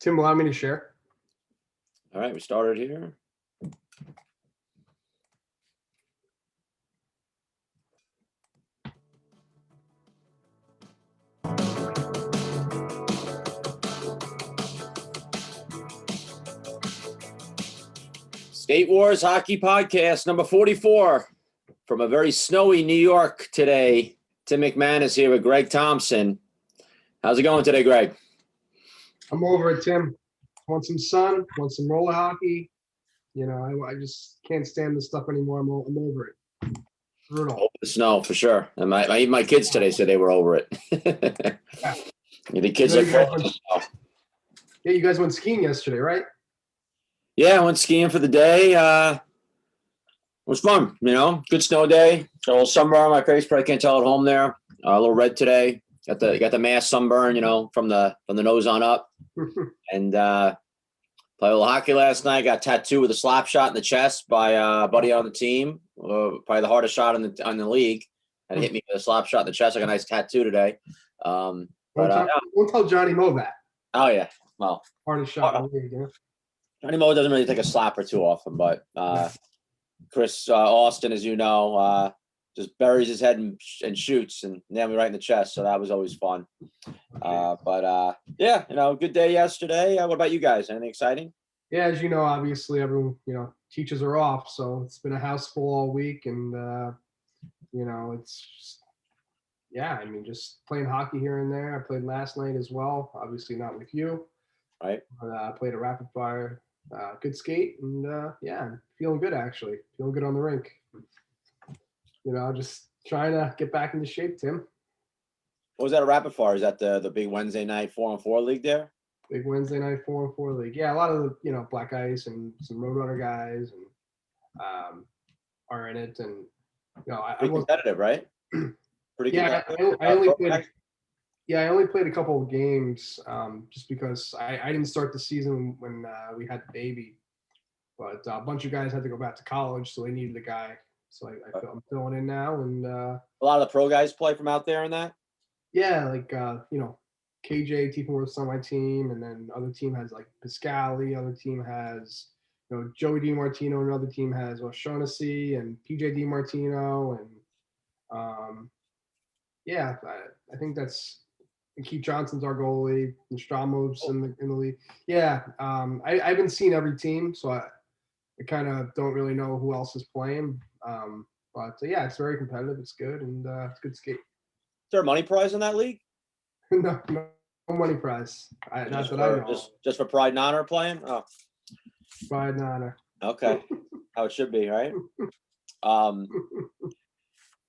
Tim, allow me to share. All right, we started here. State Wars Hockey Podcast number 44 from a very snowy New York today. Tim McManus here with Greg Thompson. How's it going today, Greg? I'm over it, Tim. Want some sun? Want some roller hockey? You know, I just can't stand this stuff anymore. I'm over it. Brutal. Over the snow for sure. And my kids today said they were over it. Yeah. The kids look forward to snow. Yeah, you guys went skiing yesterday, right? Yeah, I went skiing for the day. It was fun, good snow day. A little sunburn on my face, probably can't tell at home there. A little red today. Got the mass sunburn, from the nose on up. And played a little hockey last night. Got tattooed with a slap shot in the chest by a buddy on the team. Probably the hardest shot on the league. And hit me with a slap shot in the chest. I got a nice tattoo today. Won't tell Johnny Mo that. Oh yeah, well, hardest shot in the league. Yeah. Johnny Mo doesn't really take a slapper too often, but Chris Austin, as you know, just buries his head and shoots and nailed me right in the chest. So that was always fun. Yeah, good day yesterday. What about you guys? Anything exciting? Yeah, as you know, obviously everyone, teachers are off, so it's been a house full all week, and it's just playing hockey here and there. I played last night as well. Obviously not with you. Right. I played a rapid fire. Good skate, and feeling good actually. Feeling good on the rink. Just trying to get back into shape, Tim. What was that, a rapid fire? Is that the big Wednesday night 4-on-4 league there? Big Wednesday night 4-on-4 league. Yeah, a lot of the Black Ice and some Roadrunner guys and are in it, and pretty competitive, right? Pretty competitive. I only played a couple of games just because I didn't start the season when we had the baby, but a bunch of guys had to go back to college, so they needed a guy. So I'm filling in now, and a lot of the pro guys play from out there in that. Yeah, like KJ Tiefenworth's on my team, and then other team has like Piscali. Other team has Joey DiMartino. Another team has O'Shaughnessy and PJ DiMartino, and I think that's. And Keith Johnson's our goalie. And Stramov's in the league. Yeah, I haven't seen every team, so I kind of don't really know who else is playing. But it's very competitive. It's good, and it's good skate. Is there a money prize in that league? No money prize. Not that I know. Just for pride and honor playing? Oh. Pride and honor. Okay. How it should be, right?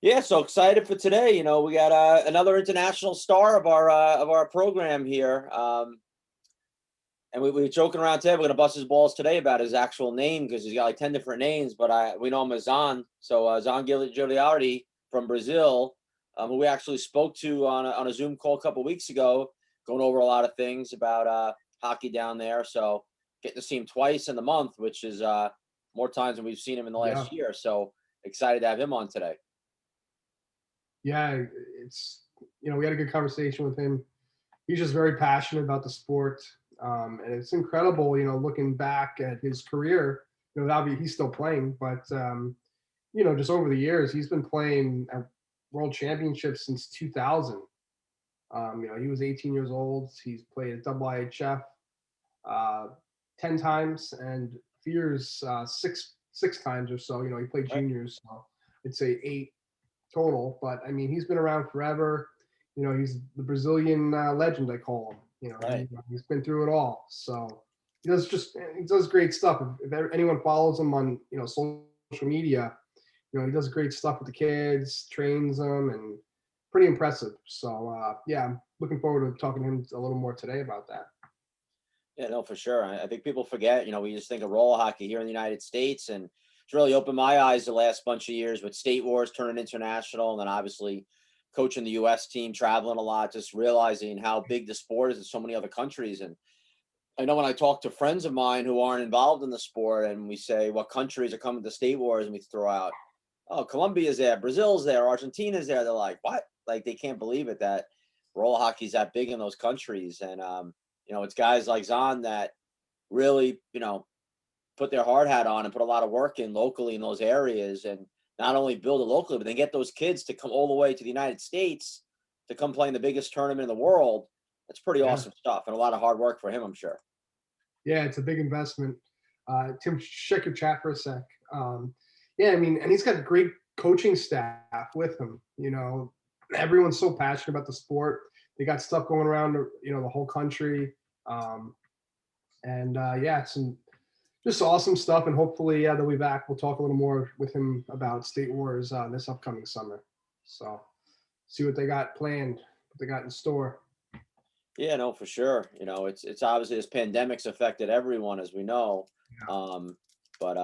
Yeah, so excited for today. We got another international star of our program here. And we were joking around today. We're going to bust his balls today about his actual name because he's got like 10 different names, but we know him as Xande. So Xande Guilardi from Brazil, who we actually spoke to on a Zoom call a couple of weeks ago, going over a lot of things about hockey down there. So getting to see him twice in the month, which is more times than we've seen him in the last year. So excited to have him on today. Yeah, it's we had a good conversation with him. He's just very passionate about the sport, and it's incredible. Looking back at his career, obviously he's still playing, but just over the years he's been playing at World Championships since 2000. He was 18 years old. He's played at IHF 10 times, and Fears six times or so. He played juniors, so I'd say 8. Total, but he's been around forever. He's the Brazilian legend, I call him. Right. He's been through it all. So he does great stuff. If anyone follows him on social media, he does great stuff with the kids, trains them, and pretty impressive. So I'm looking forward to talking to him a little more today about that. Yeah, no, for sure. I think people forget. We just think of roller hockey here in the United States, and it's really opened my eyes the last bunch of years with State Wars turning international, and then obviously coaching the U.S. team, traveling a lot, just realizing how big the sport is in so many other countries. And I know when I talk to friends of mine who aren't involved in the sport, and we say what countries are coming to State Wars, and we throw out, oh, Colombia's there, Brazil's there, Argentina's there. They're like, what? Like they can't believe it that roller hockey's that big in those countries. And it's guys like Xande that really, put their hard hat on and put a lot of work in locally in those areas, and not only build it locally, but then get those kids to come all the way to the United States to come play in the biggest tournament in the world. That's pretty Yeah. awesome stuff, and a lot of hard work for him, I'm sure. Yeah, it's a big investment. Tim, check your chat for a sec. Yeah, I mean, and he's got a great coaching staff with him. Everyone's so passionate about the sport. They got stuff going around, the whole country. Yeah, some just awesome stuff. And hopefully, they'll be back. We'll talk a little more with him about State Wars this upcoming summer. So, see what they got planned, what they got in store. Yeah, no, for sure. It's obviously this pandemic's affected everyone, as we know. Yeah. But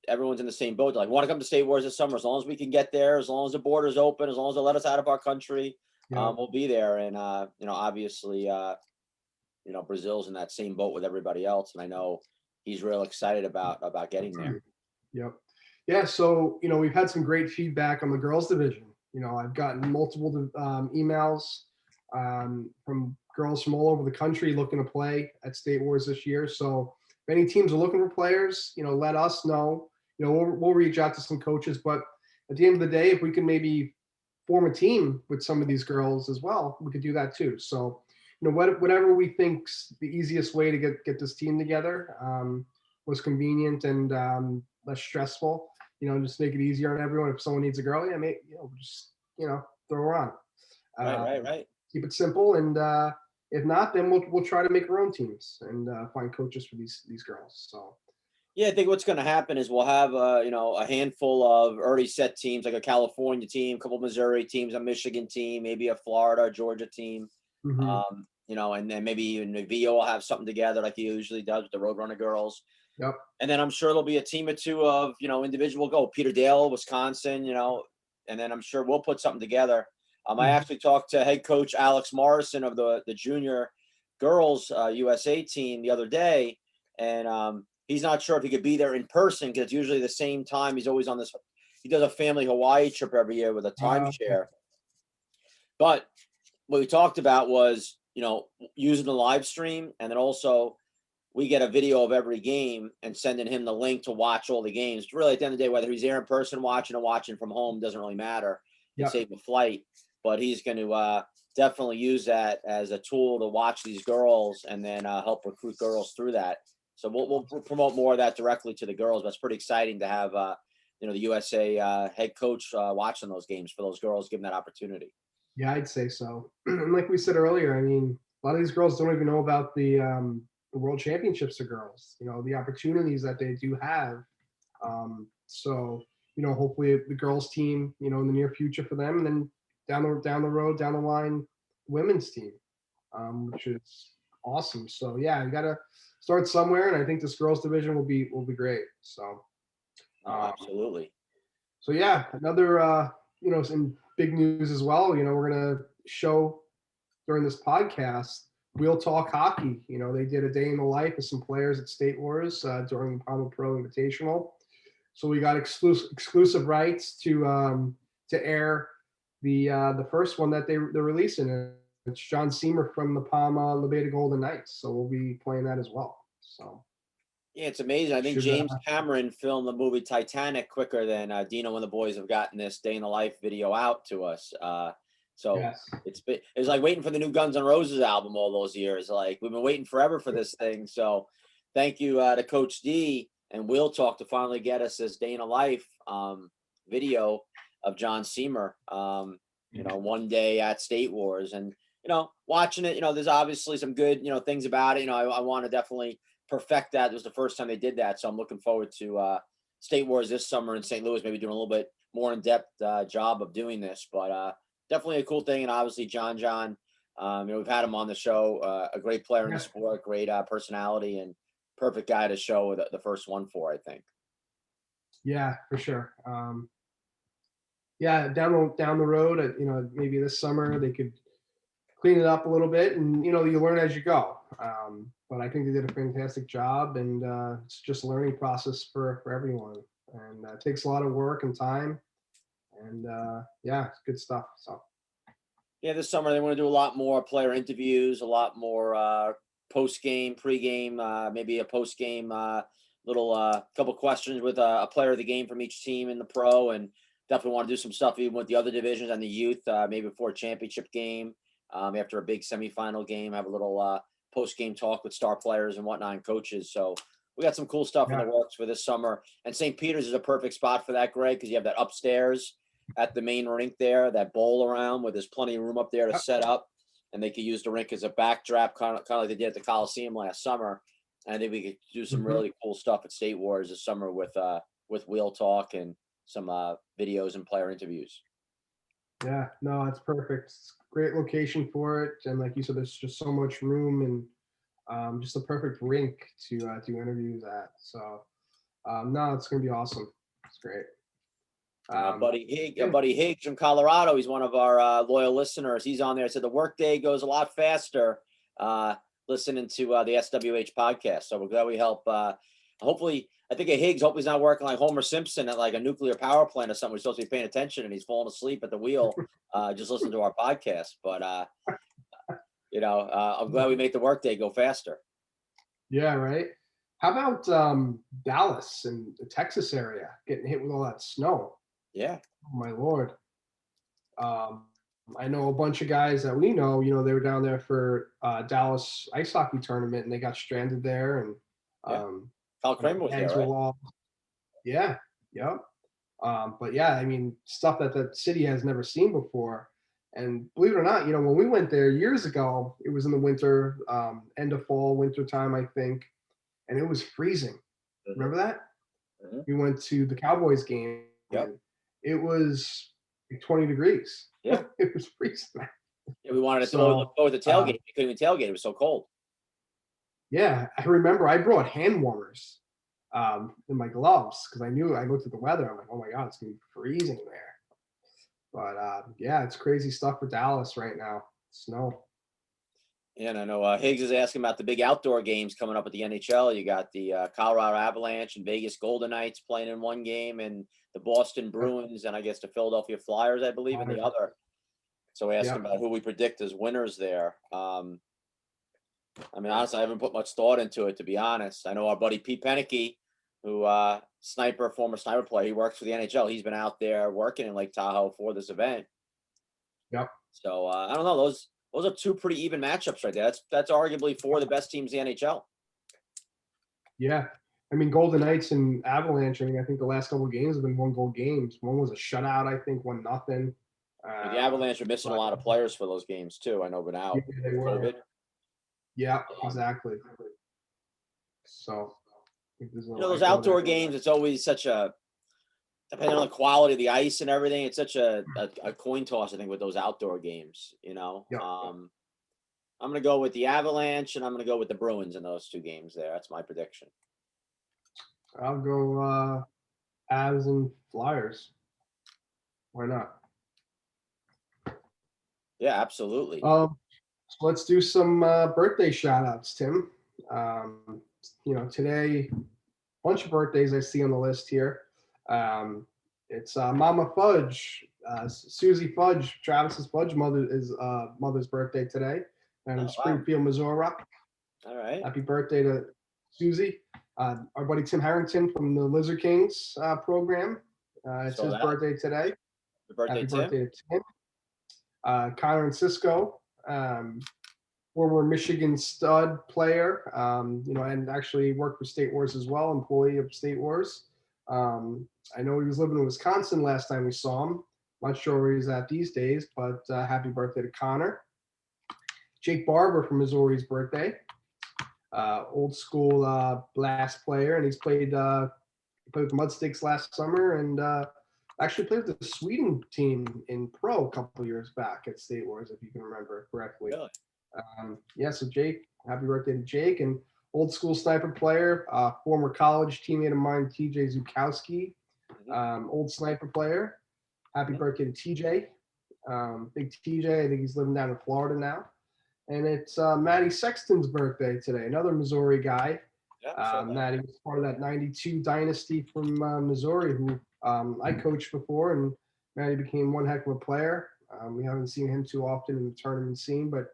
everyone's in the same boat. They're like, want to come to State Wars this summer? As long as we can get there, as long as the border's open, as long as they let us out of our country, Yeah. we'll be there. And obviously, Brazil's in that same boat with everybody else, and I know he's real excited about getting there. Yep. Yeah. So, we've had some great feedback on the girls division. I've gotten multiple emails from girls from all over the country looking to play at State Wars this year. So if any teams are looking for players, let us know. We'll reach out to some coaches, but at the end of the day, if we can maybe form a team with some of these girls as well, we could do that too. So, whatever we think's the easiest way to get this team together, was convenient and less stressful. Just make it easier on everyone. If someone needs a girl, yeah, just throw her on. Right. Keep it simple, and if not, then we'll try to make our own teams and find coaches for these girls. So. Yeah, I think what's going to happen is we'll have a handful of already set teams, like a California team, a couple of Missouri teams, a Michigan team, maybe a Florida, Georgia team. Mm-hmm. And then maybe even VO will have something together like he usually does with the Roadrunner girls. Yep. And then I'm sure there'll be a team or two of, individual go. Peter Dale, Wisconsin, and then I'm sure we'll put something together. I actually talked to head coach Alex Morrison of the junior girls USA team the other day, and he's not sure if he could be there in person because it's usually the same time. He's always on this. He does a family Hawaii trip every year with a timeshare. But what we talked about was, using the live stream, and then also we get a video of every game and sending him the link to watch all the games. Really, at the end of the day, whether he's there in person watching or watching from home doesn't really matter. It save a flight, but he's going to definitely use that as a tool to watch these girls and then help recruit girls through that. So we'll promote more of that directly to the girls. But it's pretty exciting to have the USA head coach watching those games for those girls, give them that opportunity. Yeah, I'd say so. And like we said earlier, I mean, a lot of these girls don't even know about the World Championships for girls. The opportunities that they do have. So hopefully the girls team, in the near future for them, and then down the line, women's team, which is awesome. So yeah, you got to start somewhere, and I think this girls division will be great. So. Absolutely. So yeah, another some big news as well. We're gonna show during this podcast. We'll talk hockey. They did a day in the life of some players at State Wars during the Palmer Pro Invitational. So we got exclusive rights to air the first one that they're releasing. It's John Seamer from the Palma Lebeda Golden Knights. So we'll be playing that as well. So. Yeah, it's amazing. I think James Cameron filmed the movie Titanic quicker than Dino and the boys have gotten this day in the life video out to us. So yes. It was like waiting for the new Guns N' Roses album all those years. Like we've been waiting forever for this thing. So thank you to Coach D and Will Talk to finally get us this day in a life video of John Seamer. One day at State Wars, and watching it. There's obviously some good things about it. I want to definitely perfect that. It was the first time they did that, so I'm looking forward to State Wars this summer in St. Louis, maybe doing a little bit more in-depth job of doing this, but definitely a cool thing. And obviously John, we've had him on the show, a great player in the sport, great personality, and perfect guy to show the first one for, I think. Yeah, for sure. Down the road, maybe this summer they could clean it up a little bit, and you learn as you go. But I think they did a fantastic job, and it's just a learning process for everyone, and it takes a lot of work and time, and it's good stuff. So Yeah, this summer they want to do a lot more player interviews, a lot more post game, pre game, maybe a post game little couple questions with a player of the game from each team in the pro, and definitely want to do some stuff even with the other divisions and the youth, maybe before a championship game, after a big semifinal game, have a little post game talk with star players and whatnot and coaches. So we got some cool stuff in the Yeah. works for this summer, and St. Peter's is a perfect spot for that, Greg, because you have that upstairs at the main rink there, that bowl around where there's plenty of room up there to Yep. set up, and they could use the rink as a backdrop, kind of like they did at the Coliseum last summer. And I think we could do some Mhm. really cool stuff at State Wars this summer with Wheel Talk and some videos and player interviews. Yeah, no, it's perfect. It's a great location for it, and like you said, there's just so much room and just a perfect rink to do interviews at. So no, it's gonna be awesome. It's great. Um, yeah, Buddy Higgs from Colorado. He's one of our loyal listeners. He's on there. Said the workday goes a lot faster listening to the SWH podcast. So we're glad we help. Hopefully, I think Higgs. Hopefully, he's not working like Homer Simpson at like a nuclear power plant or something. We're supposed to be paying attention, and he's falling asleep at the wheel. Just listen to our podcast. But I'm glad we make the workday go faster. yeah, right. How about Dallas and the Texas area getting hit with all that snow? Yeah. Oh my lord. Um, I know a bunch of guys that we know. They were down there for Dallas ice hockey tournament, and they got stranded there, and Yeah. um, Kyle Kramer was there, eggs were right? all. Yeah, yep. But yeah, I mean, stuff that the city has never seen before. And believe it or not, when we went there years ago, it was in the winter, end of fall, winter time, I think, and it was freezing. Mhm, Remember that? mhm. We went to the Cowboys game, Yep. and it was like 20 degrees. Yeah. It was freezing. Yeah, we wanted to So, throw the tailgate. um, We couldn't even tailgate. It was so cold. yeah, I remember I brought hand warmers in my gloves because I looked at the weather. I'm like, oh my God, it's going to be freezing there. But yeah, it's crazy stuff for Dallas right now. Snow. Yeah, and I know Higgs is asking about the big outdoor games coming up at the NHL. You got the Colorado Avalanche and Vegas Golden Knights playing in one game, and the Boston Bruins, and I guess the Philadelphia Flyers, I believe, in the other. So we asking Yep. about who we predict as winners there. I mean, honestly, I haven't put much thought into it, to be honest. I know our buddy Pete Penicky, who former sniper player, he works for the NHL. He's been out there working in Lake Tahoe for this event. Yep. So I don't know. Those are two pretty even matchups right there. That's arguably four of the best teams in the NHL. Yeah. I mean, Golden Knights and Avalanche. I think the last couple of games have been 1-goal games. One was a shutout. I think 1-0. The Avalanche are missing a But lot of players for those games too. I know, but now yeah, they were. COVID. Yeah, exactly. So I think there's no Those echo outdoor there. games, it's always such a, depending on the quality of the ice and everything, it's such a coin toss, I think, with those outdoor games. Yep. I'm going to go with the Avalanche, and I'm going to go with the Bruins in those two games there. That's my prediction. I'll go Avs and Flyers. Why not? Yeah, absolutely. So let's do some birthday shout outs, Tim. Today, bunch of birthdays I see on the list here. It's Mama Fudge, Susie Fudge, Travis's mother's birthday today, and in Oh, wow. Springfield, Missouri. All right. Happy birthday to Susie. Our buddy Tim Harrington from the Lizard Kings program. It's his birthday today. Happy birthday to Tim. Connor and Cisco, former Michigan stud player, and actually worked for State Wars as well, employee of State Wars. I know he was living in Wisconsin last time we saw him. Not sure where he's at these days, but happy birthday to Connor. Jake Barber from Missouri's birthday. Old school blast player, and he's played with the Mudsticks last summer, and actually played with the Sweden team in pro a couple years back at State Wars, if you can remember correctly. Really? So Jake, happy birthday to Jake, and old school sniper player, former college teammate of mine, TJ Zukowski, old sniper player. Happy birthday to TJ, big TJ. I think he's living down in Florida now. And it's Matty Sexton's birthday today, another Missouri guy. Matty was part of that 92 dynasty from Missouri, who I coached before, and Matty became one heck of a player. We haven't seen him too often in the tournament scene, but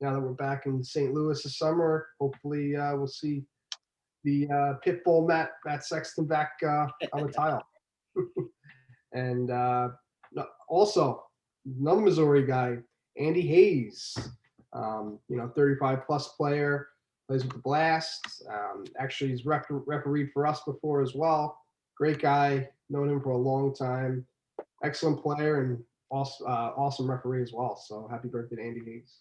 now that we're back in St. Louis this summer, hopefully we'll see the Pitbull Matt Sexton back on the tile. And also another Missouri guy, Andy Hayes, 35 plus player, plays with the Blast. Actually, he's refereed for us before as well. Great guy, known him for a long time. Excellent player and awesome referee as well. So happy birthday to Andy Hayes.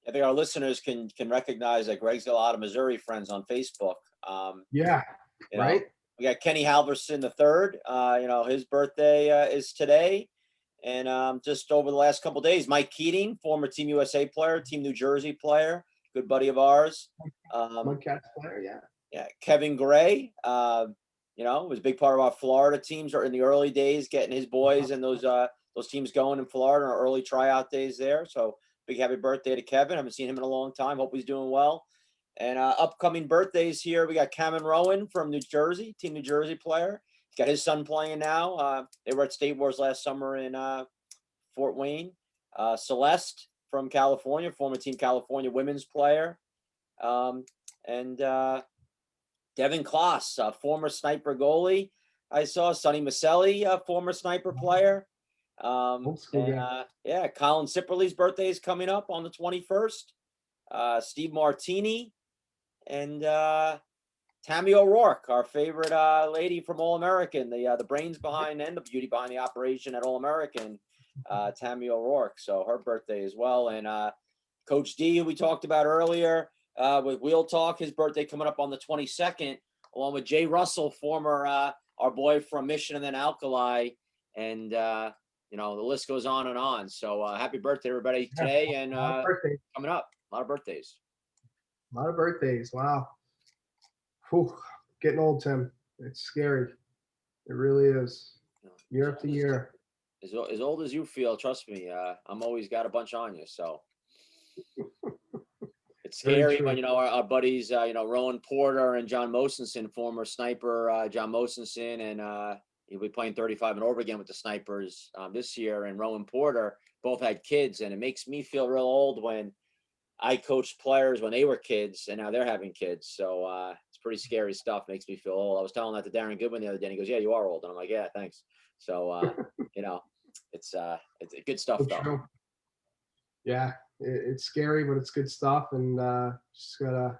I think our listeners can recognize that Greg's got a lot of Missouri friends on Facebook. Yeah, right. We got Kenny Halverson III. His birthday is today, and just over the last couple of days, Mike Keating, former Team USA player, Team New Jersey player, good buddy of ours. Mike Cats player, yeah. Yeah, Kevin Gray. Was a big part of our Florida teams in the early days, getting his boys and those teams going in Florida, our early tryout days there. So big happy birthday to Kevin. Haven't seen him in a long time. Hope he's doing well. And upcoming birthdays here, we got Cameron Rowan from New Jersey, Team New Jersey player. He's got his son playing now. They were at State Wars last summer in Fort Wayne. Celeste from California, former Team California women's player. And Devin Kloss, former sniper goalie. I saw Sonny Maselli, former sniper player. Colin Sipperly's birthday is coming up on the 21st. Steve Martini and Tammy O'Rourke, our favorite lady from All American, the brains behind and the beauty behind the operation at All American, Tammy O'Rourke. So her birthday as well. And Coach D, who we talked about earlier, with Wheel Talk, his birthday coming up on the 22nd, along with Jay Russell, former our boy from Mission and then Alkali, and the list goes on and on. So happy birthday, everybody, today and coming up. A lot of birthdays. A lot of birthdays. Wow. Whew. Getting old, Tim. It's scary. It really is. Year after year. As old as you feel, trust me, I'm always got a bunch on you. So it's scary when, our buddies, Rowan Porter and John Mosenson, former sniper, John Mosenson, and he'll be playing 35 and over again with the Snipers this year. And Rowan Porter both had kids, and it makes me feel real old when I coached players when they were kids, and now they're having kids. So it's pretty scary stuff. Makes me feel old. I was telling that to Darren Goodwin the other day, and he goes, "Yeah, you are old." And I'm like, "Yeah, thanks." So it's good stuff though. True. Yeah, it's scary, but it's good stuff, and just gotta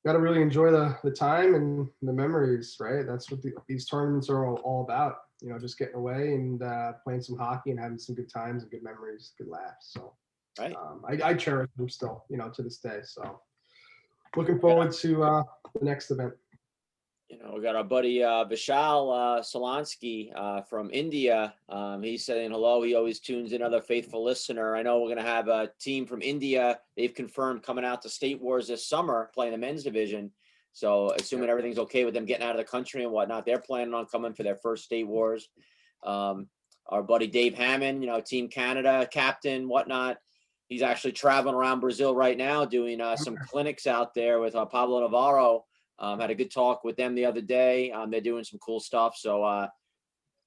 really enjoy the time and the memories, right? That's what these tournaments are all about. Just getting away and playing some hockey and having some good times and good memories, good laughs. So. Right. I cherish them still, to this day. So looking forward to the next event. We got our buddy Vishal Solansky from India. He's saying hello. He always tunes in, another faithful listener. I know we're going to have a team from India. They've confirmed coming out to State Wars this summer, playing the men's division. So assuming everything's okay with them getting out of the country and whatnot, they're planning on coming for their first State Wars. Our buddy Dave Hammond, Team Canada captain, whatnot. He's actually traveling around Brazil right now doing some clinics out there with Pablo Navarro. Had a good talk with them the other day. They're doing some cool stuff. So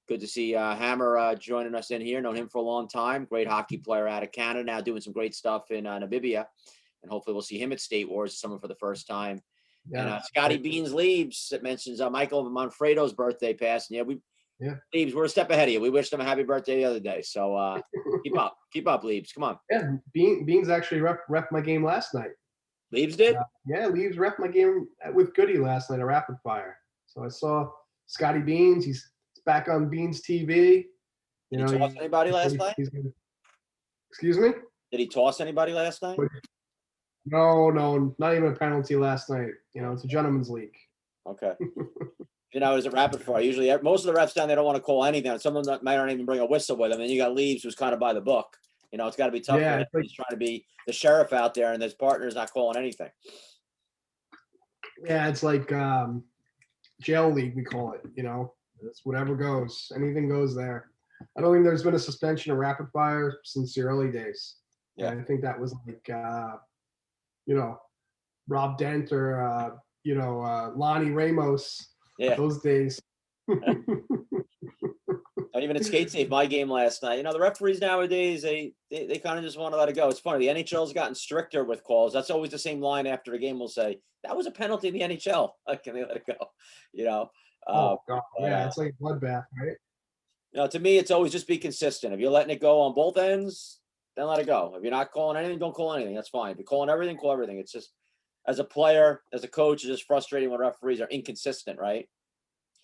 good to see Hammer joining us in here. Known him for a long time. Great hockey player out of Canada, now doing some great stuff in Namibia. And hopefully we'll see him at State Wars this summer for the first time. Yeah. And Scotty Beans Leaves, that mentions Michael Manfredo's birthday passed. And Leaves, we're a step ahead of you. We wished him a happy birthday the other day. So keep up, Leaves. Come on. Yeah, Beans actually ref my game last night. Leaves did? Leaves ref my game with Goody last night, a rapid fire. So I saw Scotty Beans. He's back on Beans TV. Did he toss anybody last night? Excuse me? Did he toss anybody last night? No, not even a penalty last night. It's a gentleman's league. Okay. It's a rapid fire. Usually, most of the refs down there don't want to call anything. Some of them might not even bring a whistle with them. And you got Leaves, who's kind of by the book. It's got to be tough. Yeah, he's trying to be the sheriff out there, and his partner's not calling anything. Yeah, it's like jail league, we call it. It's whatever goes. Anything goes there. I don't think there's been a suspension of rapid fire since the early days. Yeah, and I think that was like Rob Dent or Lonnie Ramos. Yeah. Those days. And even at Skate Safe, my game last night, the referees nowadays, they kind of just want to let it go. It's funny. The NHL's gotten stricter with calls. That's always the same line after the game. We'll say, that was a penalty in the NHL. Can they let it go? You know, uh, Oh God, but, yeah, it's like a bloodbath, right? to me, it's always just be consistent. If you're letting it go on both ends, then let it go. If you're not calling anything, don't call anything. That's fine. If you're calling everything, call everything. It's just, as a player, as a coach, it's just frustrating when referees are inconsistent, right?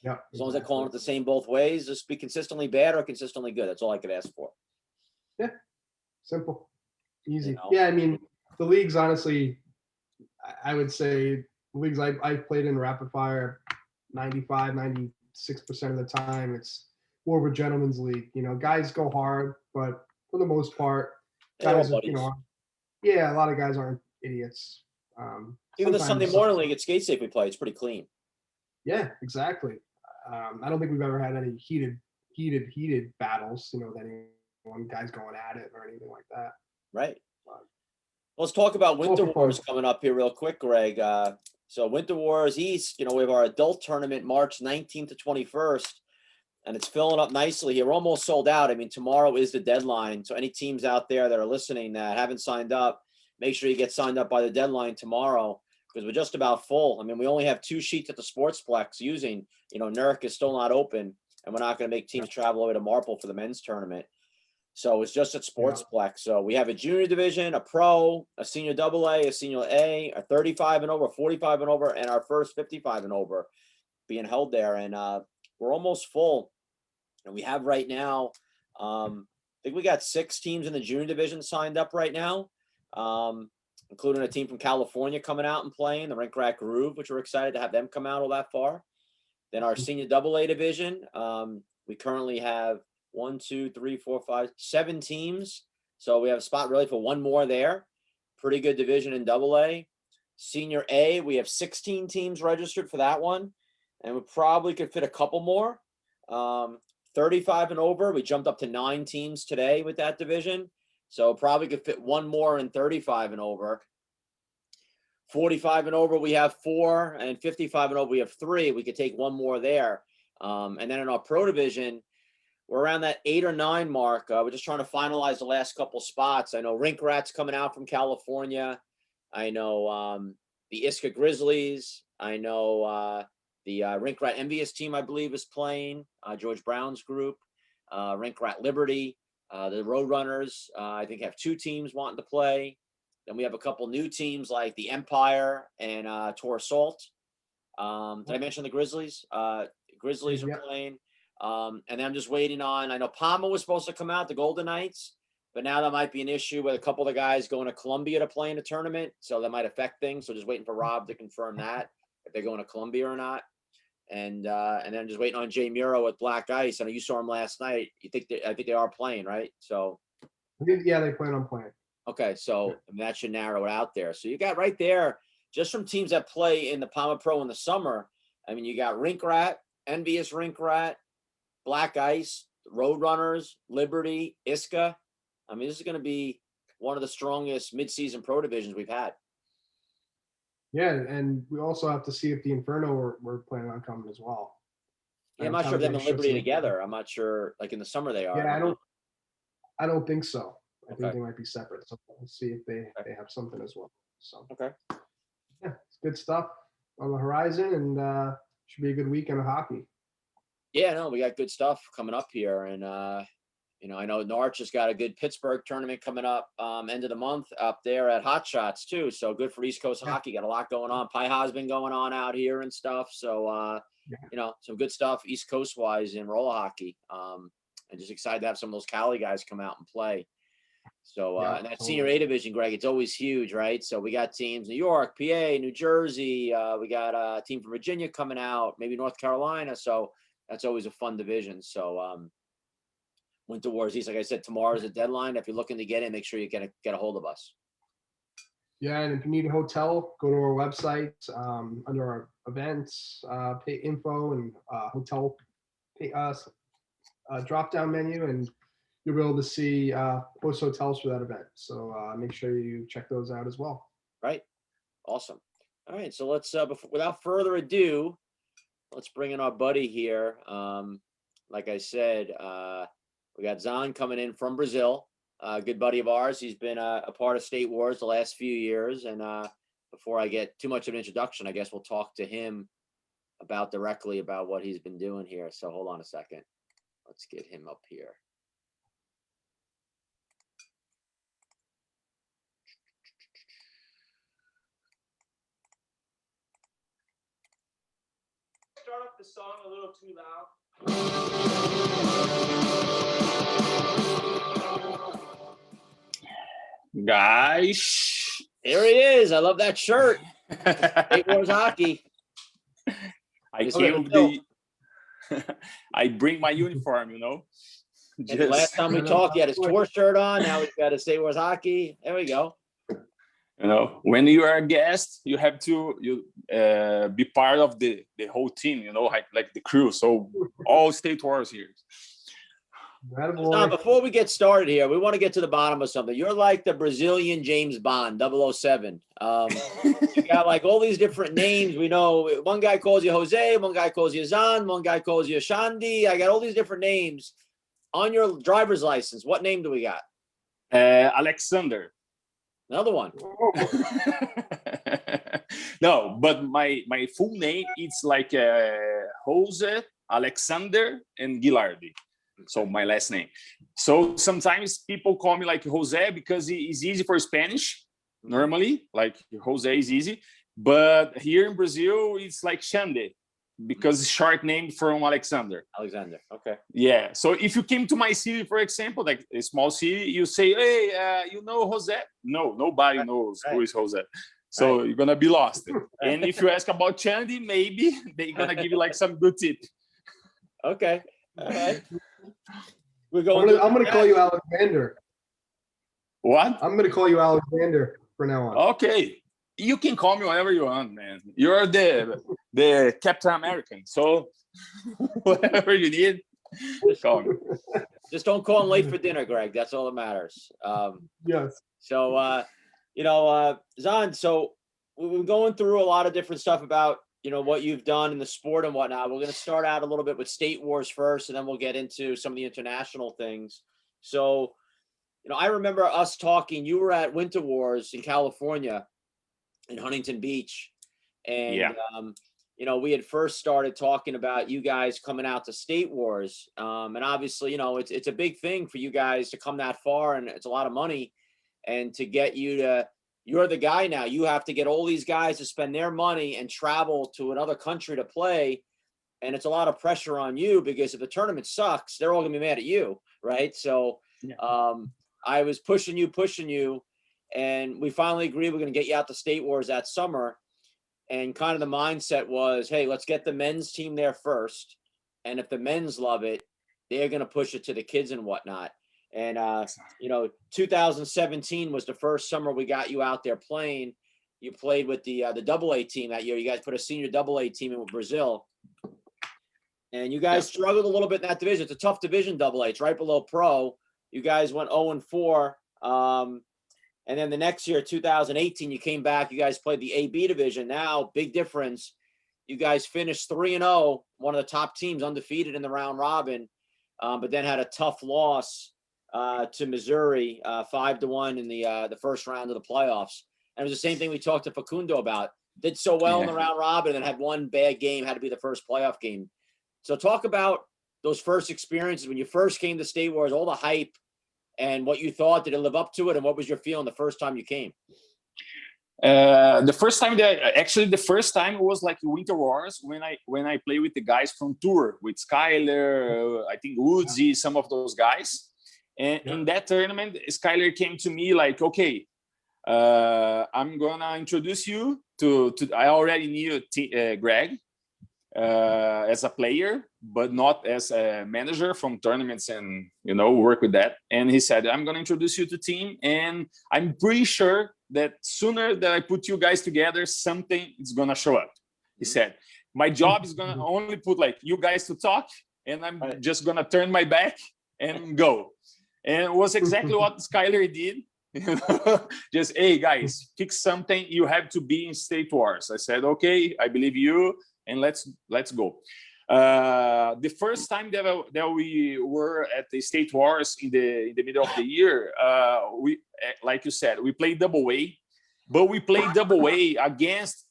Yeah, As long as they're exactly. calling it the same both ways, just be consistently bad or consistently good. That's all I could ask for. Yeah, simple, You easy. know, Yeah, I mean, the leagues, honestly, I would say the leagues I've played in rapid fire 95, 96% of the time, it's more of a gentleman's league. Guys go hard, but for the most part, they're all guys, buddies. yeah, a lot of guys aren't idiots. Even the Sunday Sometimes, morning league at Skate Safe we play, it's pretty clean. yeah, exactly. I don't think we've ever had any heated battles, with anyone guys going at it or anything like that. Right. But Let's talk about it's more Winter for Wars fun. coming up here real quick, Greg. So Winter Wars East, we have our adult tournament March 19th to 21st, and it's filling up nicely here. We're almost sold out. I mean, tomorrow is the deadline. So any teams out there that are listening that haven't signed up, make sure you get signed up by the deadline tomorrow because we're just about full. I mean, we only have 2 sheets at the Sportsplex using, NERC is still not open, and we're not going to make teams travel over to Marple for the men's tournament. So it's just at Yeah. Sportsplex. So we have a junior division, a pro, a senior AA, a senior A, a 35 and over, 45 and over, and our first 55 and over being held there. And we're almost full. And we have right now, I think we got 6 teams in the junior division signed up right now, including a team from California coming out and playing, the Rink Rat Groove, which we're excited to have them come out all that far. Then our senior AA division, we currently have 1, 2, 3, 4, 5, 7 teams. So we have a spot really for one more there. Pretty good division in AA. Senior A, we have 16 teams registered for that one. And we probably could fit a couple more. 35 and over, we jumped up to 9 teams today with that division. So probably could fit one more in 35 and over. 45 and over, we have 4, and 55 and over, we have 3. We could take one more there. And then in our pro division, we're around that 8 or 9 mark. We're just trying to finalize the last couple spots. I know Rink Rat's coming out from California. I know the Iska Grizzlies. I know the Rink Rat Envious team, I believe, is playing. George Brown's group. Rink Rat Liberty. The Roadrunners, I think, have 2 teams wanting to play. Then we have a couple new teams like the Empire and Tor Assault. Did I mention the Grizzlies? Grizzlies are playing. And then I'm just waiting on, I know Palma was supposed to come out, the Golden Knights, but now that might be an issue with a couple of the guys going to Columbia to play in a tournament. So that might affect things. So just waiting for Rob to confirm that, if they're going to Columbia or not. And then I'm just waiting on Jay Muro with Black Ice. I know you saw him last night. I think they are playing, right? So Yeah, they plan on playing. okay, so I mean, that should narrow it out there. So you got right there, just from teams that play in the Palma Pro in the summer. I mean, you got Rink Rat, Envious Rink Rat, Black Ice, Roadrunners, Liberty, Iska. I mean, this is going to be one of the strongest midseason pro divisions we've had. Yeah, and we also have to see if the Inferno we're planning on coming as well. Yeah, I'm not sure if them and Liberty together. I'm not sure, like in the summer they are. Yeah, I don't think so. I think Okay. they might be separate. So we'll see if they have something as well. So Okay. yeah, it's good stuff on the horizon, and should be a good weekend of hockey. Yeah, no, we got good stuff coming up here, and I know Norwich has got a good Pittsburgh tournament coming up end of the month up there at Hot Shots too. So good for East Coast hockey. Got a lot going on. Pi Ha's been going on out here and stuff. So some good stuff East Coast wise in roller hockey. And just excited to have some of those Cali guys come out and play. So and that senior A division, Greg, it's always huge, right? So we got teams New York, PA, New Jersey. We got a team from Virginia coming out, maybe North Carolina. So that's always a fun division. So Winter Wars East, like I said, tomorrow's a deadline. If you're looking to get in, make sure you get a hold of us. Yeah, and if you need a hotel, go to our website under our events, pay info and hotel drop down menu, and you'll be able to see post hotels for that event. So make sure you check those out as well. Right. Awesome. All right. So let's without further ado, let's bring in our buddy here. like I said, we got Xande coming in from Brazil, a good buddy of ours. He's been a part of State Wars the last few years. And before I get too much of an introduction, I guess we'll talk to him directly about what he's been doing here. So hold on a second. Let's get him up here. Start off the song a little too loud. Guys, Here he is. I love that shirt. State Wars hockey. I Just came let with me the. I bring my uniform, And the last time we talked, he had his tour shirt on. Now he's got a State Wars hockey. There we go. When you are a guest, you have to be part of the whole team, like the crew. So all State Wars here. Now, before we get started here, we want to get to the bottom of something. You're like the Brazilian James Bond, 007. You got like all these different names. We know one guy calls you Jose, one guy calls you Xande, one guy calls you Xande. I got all these different names on your driver's license. What name do we got? Alexander. Another one. No, but my full name is like Jose, Alexander, and Guilardi. So my last name. So sometimes people call me like Jose because it's easy for Spanish. Normally, like Jose is easy. But here in Brazil, it's like Xande because it's short name from Alexander. Alexander. Okay. Yeah. So if you came to my city, for example, like a small city, you say, hey, you know Jose? No, nobody knows who is Jose. So you're going to be lost. And if you ask about Xande, maybe they're going to give you like some good tip. Okay. All right. I'm going to call you Alexander. What? I'm going to call you Alexander for now on. Okay. You can call me whatever you want, man. You're the Captain American. So whatever you need, call me. Just don't call him late for dinner, Greg. That's all that matters. Yes. So, Xande, so we've been going through a lot of different stuff about, what you've done in the sport and whatnot. We're going to start out a little bit with State Wars first, and then we'll get into some of the international things. So, I remember us talking. You were at Winter Wars in California in Huntington Beach. And, we had first started talking about you guys coming out to State Wars. And obviously, it's a big thing for you guys to come that far, and it's a lot of money. And to get you're the guy now. You have to get all these guys to spend their money and travel to another country to play. And it's a lot of pressure on you because if the tournament sucks, they're all gonna be mad at you, right? So I was pushing you, and we finally agreed we're gonna get you out to State Wars that summer. And kind of the mindset was, hey, let's get the men's team there first. And if the men's love it, they're gonna push it to the kids and whatnot. And 2017 was the first summer we got you out there playing. You played with the AA team that year. You guys put a senior AA team in with Brazil, and you guys struggled a little bit in that division. It's a tough division, AA. It's right below pro. You guys went 0-4, and then the next year, 2018, you came back. You guys played the AB division. Now, big difference. You guys finished 3-0, one of the top teams, undefeated in the round robin, but then had a tough loss to Missouri, 5-1 in the first round of the playoffs. And it was the same thing we talked to Facundo about. Did so well in the round robin and then had one bad game, had to be the first playoff game. So talk about those first experiences when you first came to State Wars, all the hype and what you thought. Did it live up to it? And what was your feeling the first time you came? The first time was like Winter Wars when I played with the guys from Tour, with Skyler, I think Woodsy, some of those guys. And in that tournament, Skyler came to me like, okay, I'm gonna introduce you to I already knew Greg as a player, but not as a manager from tournaments and work with that. And he said, I'm gonna introduce you to team, and I'm pretty sure that sooner that I put you guys together, something is gonna show up. He said, my job is gonna only put like you guys to talk, and I'm just gonna turn my back and go. And it was exactly what Skyler did. Just, hey guys, pick something. You have to be in State Wars. I said, okay, I believe you, and let's go. The first time that we were at the State Wars in the middle of the year, we, like you said, we played double A, but we played double A against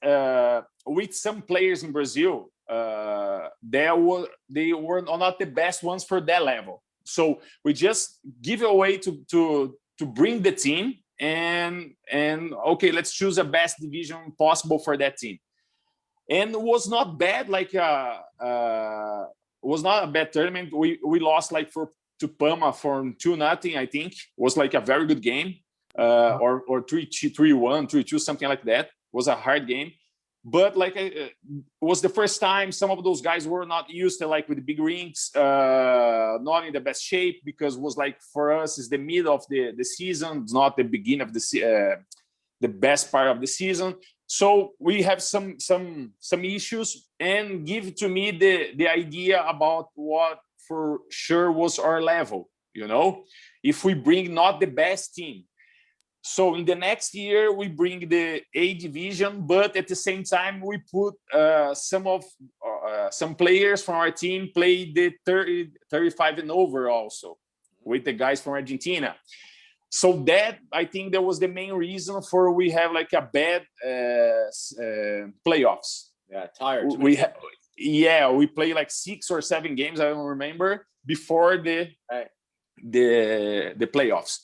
with some players in Brazil. They were not the best ones for that level. So we just give away to bring the team and okay, let's choose the best division possible for that team. And it was not bad, like was not a bad tournament. We lost like to Pama for 2-0, I think. It was like a very good game. Or 3-1, 3-2, something like that. It was a hard game. But like it was the first time some of those guys were not used to like with the big rings, not in the best shape, because it was like for us is the middle of the season, it's not the beginning of the best part of the season. So we have some issues, and give to me the idea about what for sure was our level, you know, if we bring not the best team. So in the next year, we bring the A division, but at the same time, we put some players from our team play the 30, 35 and over also with the guys from Argentina. So that, I think that was the main reason for we have like a bad playoffs. Yeah, tired. We play like 6 or 7 games, I don't remember, before the playoffs.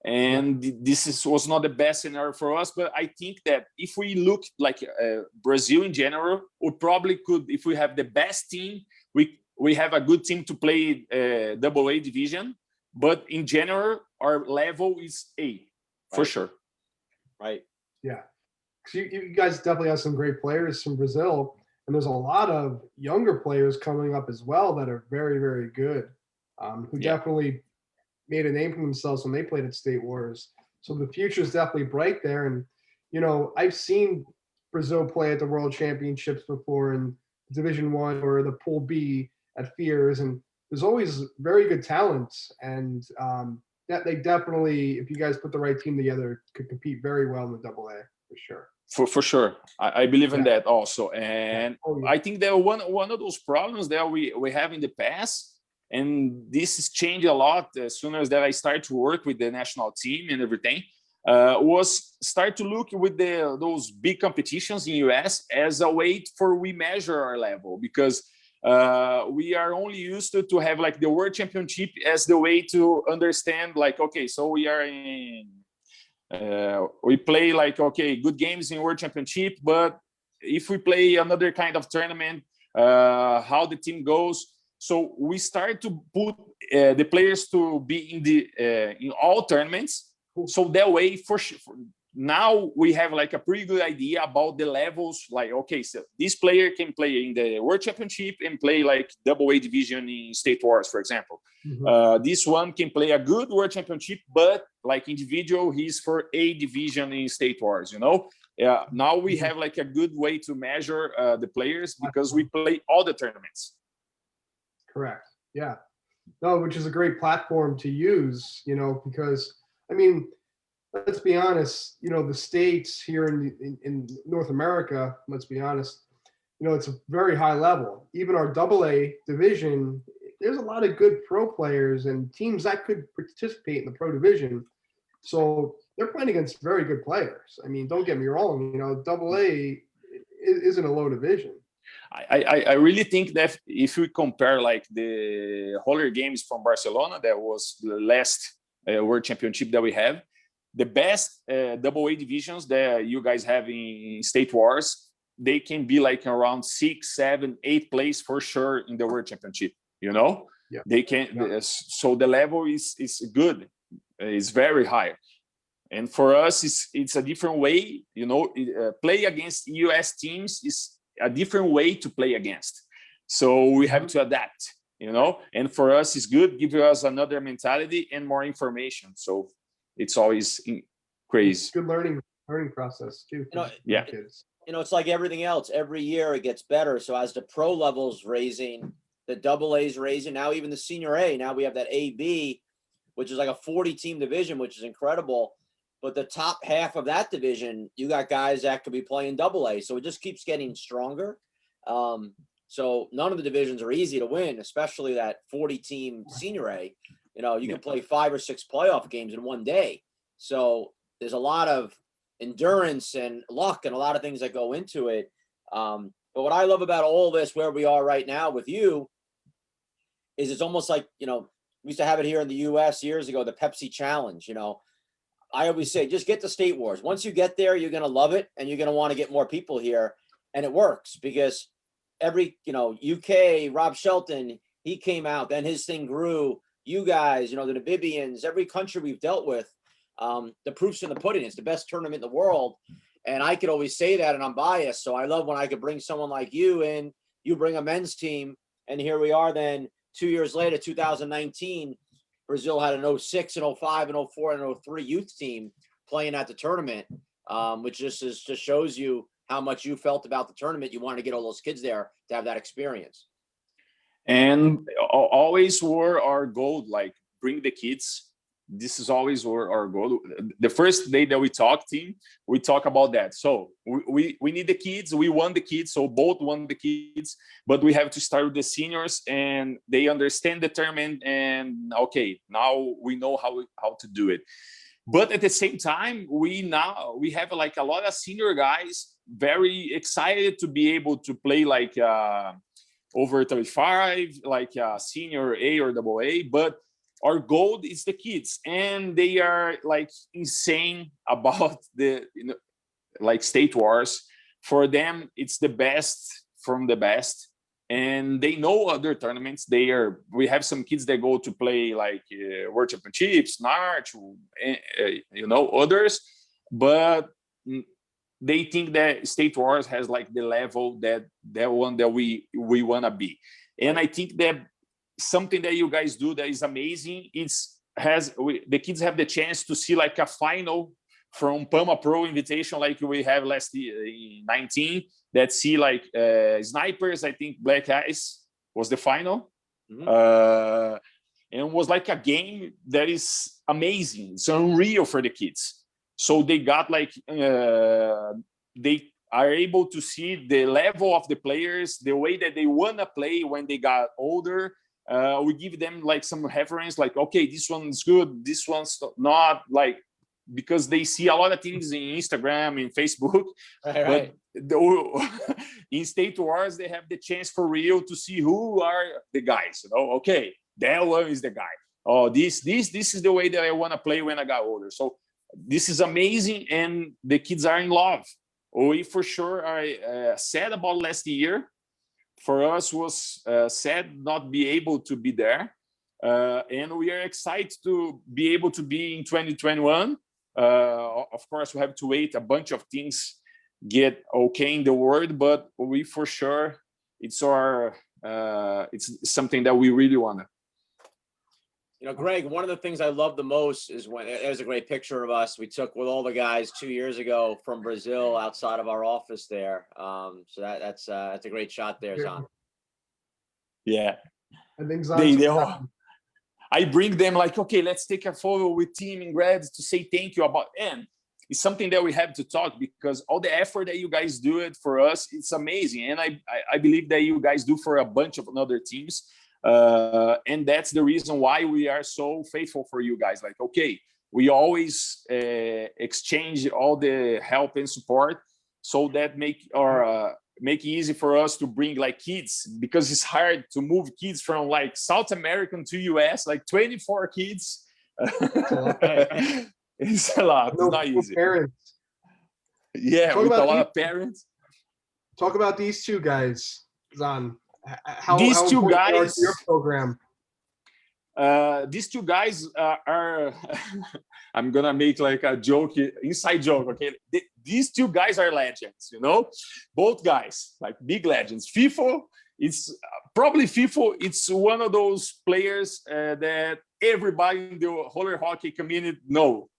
And this was not the best scenario for us, but I think that if we look like Brazil in general, we probably could, if we have the best team, we have a good team to play double A division, but in general, our level is A, for sure. Right. Yeah. You guys definitely have some great players from Brazil, and there's a lot of younger players coming up as well that are very, very good, who definitely made a name for themselves when they played at State Wars. So the future is definitely bright there. And, you know, I've seen Brazil play at the World Championships before in Division I or the Pool B at Fears. And there's always very good talents. And that they definitely, if you guys put the right team together, could compete very well in the AA for sure. For sure. I believe in that also. And I think that one of those problems that we have in the past, and this has changed a lot as soon as that I started to work with the national team and everything, was start to look with those big competitions in US as a way for we measure our level, because we are only used to have like the World Championship as the way to understand like, okay, so we are in, we play like, okay, good games in World Championship, but if we play another kind of tournament, how the team goes. So we start to put the players to be in all tournaments. So that way, now we have like a pretty good idea about the levels. Like, okay, so this player can play in the World Championship and play like AA division in State Wars, for example. This one can play a good World Championship, but like individual, he's for A division in State Wars, you know? Now we have like a good way to measure the players because we play all the tournaments. Correct. Yeah. No, which is a great platform to use, you know, because, I mean, let's be honest, you know, the States here in North America, let's be honest, you know, it's a very high level. Even our AA division, there's a lot of good pro players and teams that could participate in the pro division. So they're playing against very good players. I mean, don't get me wrong, you know, AA isn't a low division. I really think that if we compare like the roller games from Barcelona, that was the last World Championship that we have, the best AA divisions that you guys have in State Wars, they can be like around 6, 7, 8 place for sure in the World Championship, you know? Yeah. They can, so the level is good, it's very high. And for us, it's a different way, you know, play against US teams is a different way to play against. So we have to adapt, you know, and for us, it's good, give us another mentality and more information. So it's always crazy. Good learning process too. You know, kids. You know, it's like everything else. Every year it gets better. So as the pro level's raising, the AA's raising, now even the senior A, now we have that AB, which is like a 40-team division, which is incredible. But the top half of that division, you got guys that could be playing AA. So it just keeps getting stronger. So none of the divisions are easy to win, especially that 40-team senior A. You know, you can play 5 or 6 playoff games in one day. So there's a lot of endurance and luck and a lot of things that go into it. But what I love about all this, where we are right now with you, is it's almost like, you know, we used to have it here in the US years ago, the Pepsi Challenge. You know, I always say, just get to State Wars. Once you get there, you're going to love it and you're going to want to get more people here. And it works because every, you know, UK, Rob Shelton, he came out, then his thing grew. You guys, you know, the Namibians, every country we've dealt with, the proof's in the pudding. It's the best tournament in the world. And I could always say that, and I'm biased. So I love when I could bring someone like you in, you bring a men's team, and here we are then 2 years later, 2019, Brazil had an 06 and 05 and 04 and 03 youth team playing at the tournament, which just shows you how much you felt about the tournament. You wanted to get all those kids there to have that experience. And always were our goal, like bring the kids. This is always our goal. The first day that we talk team, we talk about that. So we need the kids. We want the kids. So both want the kids, but we have to start with the seniors, and they understand the tournament. And okay, now we know how to do it. But at the same time, we have like a lot of senior guys very excited to be able to play like over 35, like senior A or double A. But our goal is the kids, and they are like insane about the, you know, like State Wars. For them, it's the best from the best, and they know other tournaments. We have some kids that go to play like World Championships, NARCH, you know, others, but they think that State Wars has like the level that one that we want to be. And I think that something that you guys do that is amazing, the kids have the chance to see like a final from Pama Pro Invitation, like we have last year in 19, that see like snipers. I think Black Ice was the final. And it was like a game that is amazing. It's unreal for the kids. So they got like, they are able to see the level of the players, the way that they want to play when they got older. We give them like some reference, like, okay, this one's good, this one's not, like, because they see a lot of things in Instagram and Facebook. Right. But in State Wars, they have the chance for real to see who are the guys. You know, okay, that one is the guy. Oh, this is the way that I want to play when I got older. So this is amazing, and the kids are in love. We for sure are sad about last year. For us was sad not be able to be there, and we are excited to be able to be in 2021. Of course, we have to wait a bunch of things get okay in the world, but we for sure it's something that we really want to. You know, Greg, one of the things I love the most is when there's a great picture of us we took with all the guys 2 years ago from Brazil outside of our office there. So that's a great shot there, Xande. Yeah, I think I bring them like, okay, let's take a photo with team in Reds to say thank you about, and it's something that we have to talk, because all the effort that you guys do it for us, it's amazing. And I believe that you guys do for a bunch of other teams. And that's the reason why we are so faithful for you guys. Like, okay, we always exchange all the help and support, so that make it easy for us to bring like kids, because it's hard to move kids from like South American to US, like 24 kids. It's a lot. It's not easy. Parents. Yeah, with a lot of parents. Talk about these two guys, Xande. These how two important are guys, to your program? These two guys are I'm gonna make like a joke, inside joke. Okay, these two guys are legends. You know, both guys like big legends. FIFO, it's probably FIFO. It's one of those players that everybody in the roller hockey community know.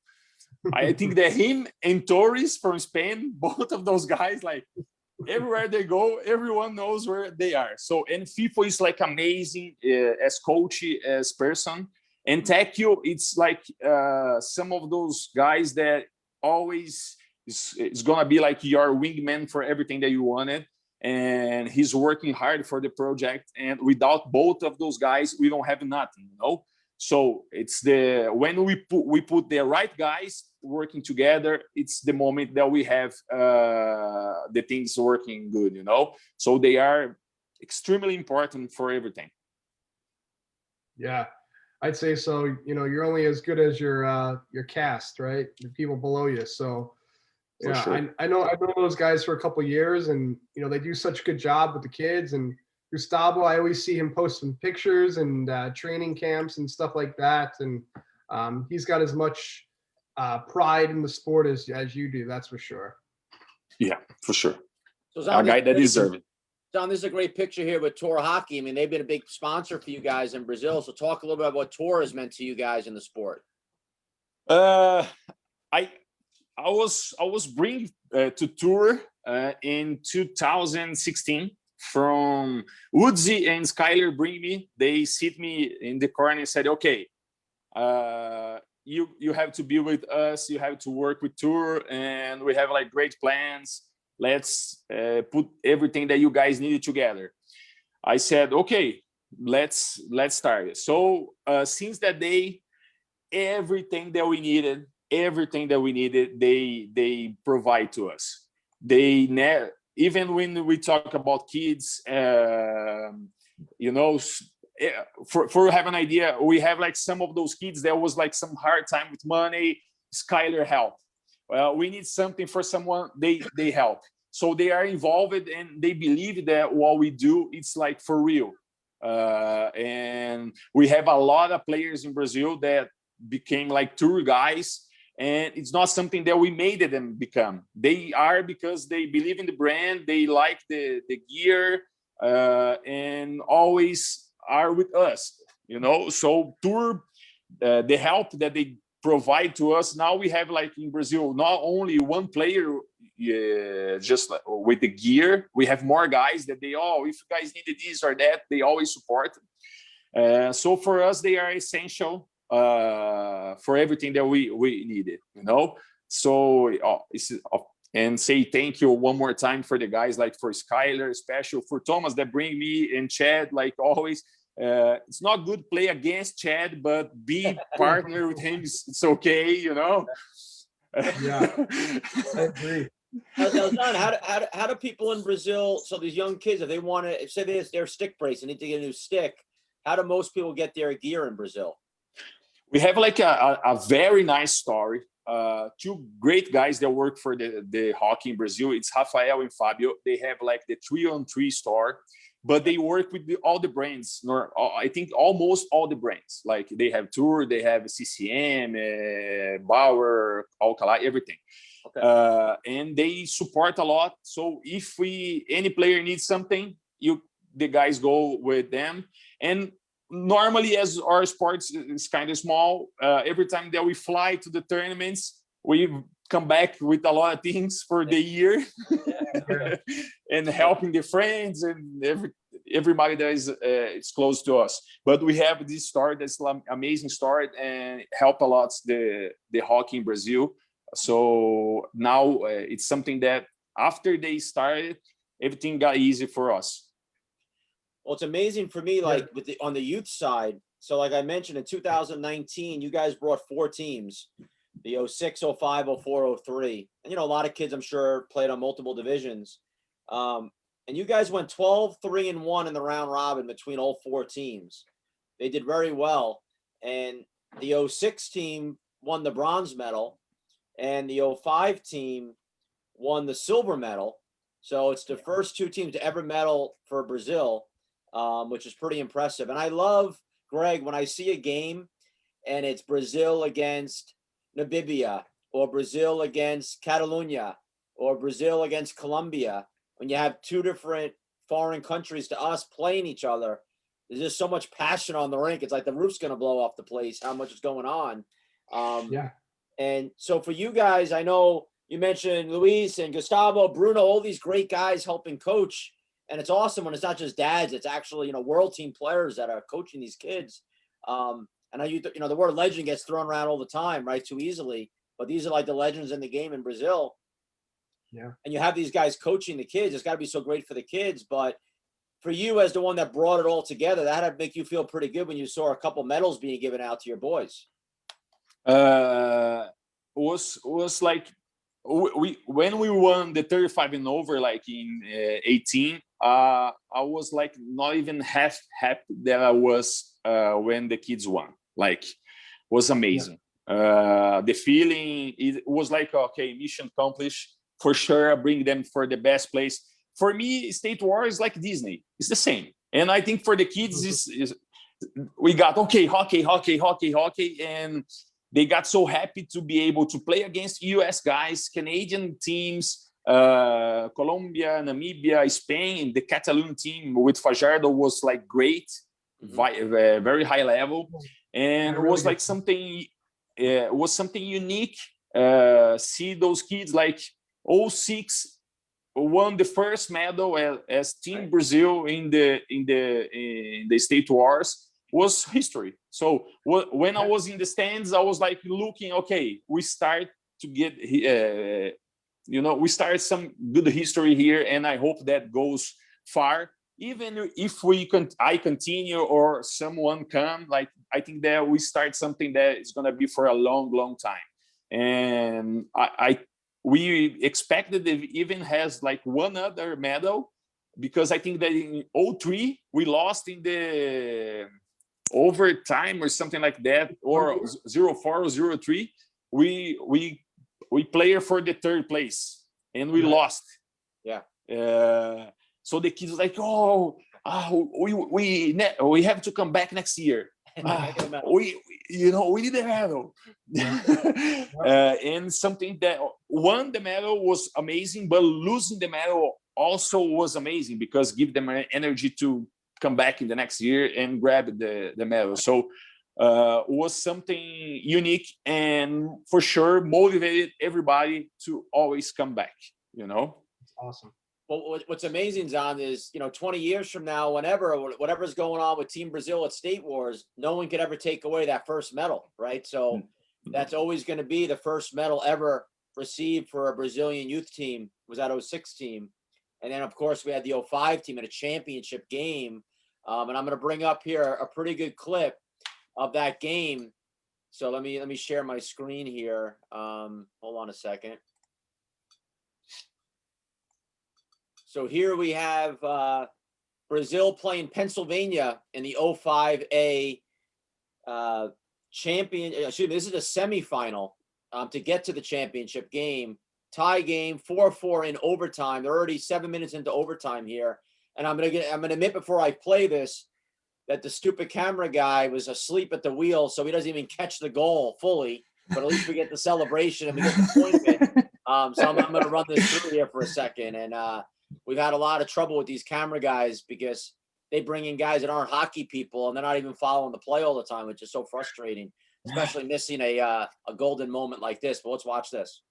I think that him and Torres from Spain, both of those guys, like, everywhere they go, everyone knows where they are. So, and FIFO is like amazing as coach, as person. And Tekio, it's like some of those guys that always is gonna be like your wingman for everything that you wanted. and he's working hard for the project. And without both of those guys, we don't have nothing, you know. So it's when we put the right guys working together, it's the moment that we have the things working good, you know. So they are extremely important for everything. Yeah, I'd say so. You know, you're only as good as your cast, right? The people below you. So For yeah, sure. I know those guys for a couple of years, and you know they do such a good job with the kids. And Gustavo, I always see him posting pictures and training camps and stuff like that. And he's got as much pride in the sport as you do. That's for sure. Yeah, for sure. So A guy that deserves it. John, this is a great picture here with Tour Hockey. I mean, they've been a big sponsor for you guys in Brazil. So talk a little bit about what Tour has meant to you guys in the sport. I was bring to Tour in 2016 from Woodsy and Skyler bring me. They sit me in the corner and said, okay, you have to be with us. You have to work with Tour, and we have like great plans. Let's put everything that you guys needed together. I said, okay, let's start. So since that day, everything that we needed, they provide to us. They never, even when we talk about kids, you know, for have an idea, we have like some of those kids that was like some hard time with money. Skyler help. Well, we need something for someone. They help. So they are involved and they believe that what we do, it's like for real. And we have a lot of players in Brazil that became like Tour guys, and it's not something that we made them become. They are because they believe in the brand, they like the gear, and always are with us, you know. So Tour, the help that they provide to us, now we have like in Brazil not only one player just with the gear, we have more guys that if you guys needed this or that, they always support. So for us, they are essential for everything that we needed, you know. So and say thank you one more time for the guys, like for Skyler, special for Thomas that bring me, and Chad, like always. It's not good play against Chad, but be partner with him, it's okay, you know. Yeah, I agree. Now, John, how do people in Brazil, so these young kids, if they want to, say they're stick brace and need to get a new stick, how do most people get their gear in Brazil? We have like a very nice story. Two great guys that work for the hockey in Brazil. It's Rafael and Fabio. They have like the 3-on-3 store, but they work with all the brands. I think almost all the brands. Like they have Tour, they have CCM, Bauer, Alcalá, everything. Okay. And they support a lot. So if any player needs something, the guys go with them. And normally, as our sports is kind of small, every time that we fly to the tournaments, we come back with a lot of things for the year. And helping the friends and everybody that is it's close to us. But we have this start, that's an amazing start, and help a lot the hockey in Brazil. So now it's something that after they started, everything got easy for us. Well, it's amazing for me, like on the youth side. So like I mentioned, in 2019, you guys brought 4 teams, the 06, 05, 04, 03. And, you know, a lot of kids, I'm sure, played on multiple divisions. And you guys went 12-3-1 in the round robin between all 4 teams. They did very well. And the 06 team won the bronze medal, and the 05 team won the silver medal. So it's the first 2 teams to ever medal for Brazil, which is pretty impressive. And I love, Greg, when I see a game and it's Brazil against Namibia, or Brazil against Catalonia, or Brazil against Colombia, when you have 2 different foreign countries to us playing each other, there's just so much passion on the rink. It's like the roof's going to blow off the place, how much is going on. Yeah. And so for you guys, I know you mentioned Luis and Gustavo, Bruno, all these great guys helping coach. And it's awesome when it's not just dads, it's actually, you know, world team players that are coaching these kids. And you know, the word legend gets thrown around all the time, right? Too easily. But these are like the legends in the game in Brazil. Yeah. And you have these guys coaching the kids. It's got to be so great for the kids. But for you as the one that brought it all together, that had to make you feel pretty good when you saw a couple medals being given out to your boys. Was like we when we won the 35 and over, like in 18, I was like not even half happy that I was when the kids won. Like, was amazing. The feeling, it was like, okay, mission accomplished for sure. I bring them for the best place. For me, State War is like Disney. It's the same. And I think for the kids, we got hockey, and they got so happy to be able to play against US guys, Canadian teams, Colombia, Namibia, Spain. The Catalan team with Fajardo was like great, very high level, and it was like something unique. See those kids like 06 won the first medal as Team Brazil in the State Wars. Was history. So when I was in the stands, I was like looking, okay, we start to get, we start some good history here, and I hope that goes far. Even if I continue or someone come, like I think that we start something that is gonna be for a long, long time. And we expected it even has like one other medal, because I think that in 03 we lost in the overtime or something like that, or 04 or 03, we played for the third place and we lost. So the kids like, we have to come back next year. We need a medal. And something that won the medal was amazing, but losing the medal also was amazing, because give them energy to come back in the next year and grab the medal. So was something unique, and for sure motivated everybody to always come back. It's awesome. Well, what's amazing, Xande, is 20 years from now, whatever's going on with Team Brazil at State Wars, no one could ever take away that first medal, right? So that's always going to be the first medal ever received for a Brazilian youth team. Was that 06 team. And then, of course, we had the 05 team in a championship game. And I'm going to bring up here a pretty good clip of that game. So let me share my screen here. Hold on a second. So here we have Brazil playing Pennsylvania in the 05A champion. Excuse me, this is a semifinal to get to the championship game. Tie game, 4-4 in overtime. They're already 7 minutes into overtime here. And I'm gonna admit before I play this that the stupid camera guy was asleep at the wheel, so he doesn't even catch the goal fully. But at least we get the celebration and we get the point of it. So I'm gonna run this through here for a second. And we've had a lot of trouble with these camera guys because they bring in guys that aren't hockey people and they're not even following the play all the time, which is so frustrating, especially missing a golden moment like this. But let's watch this.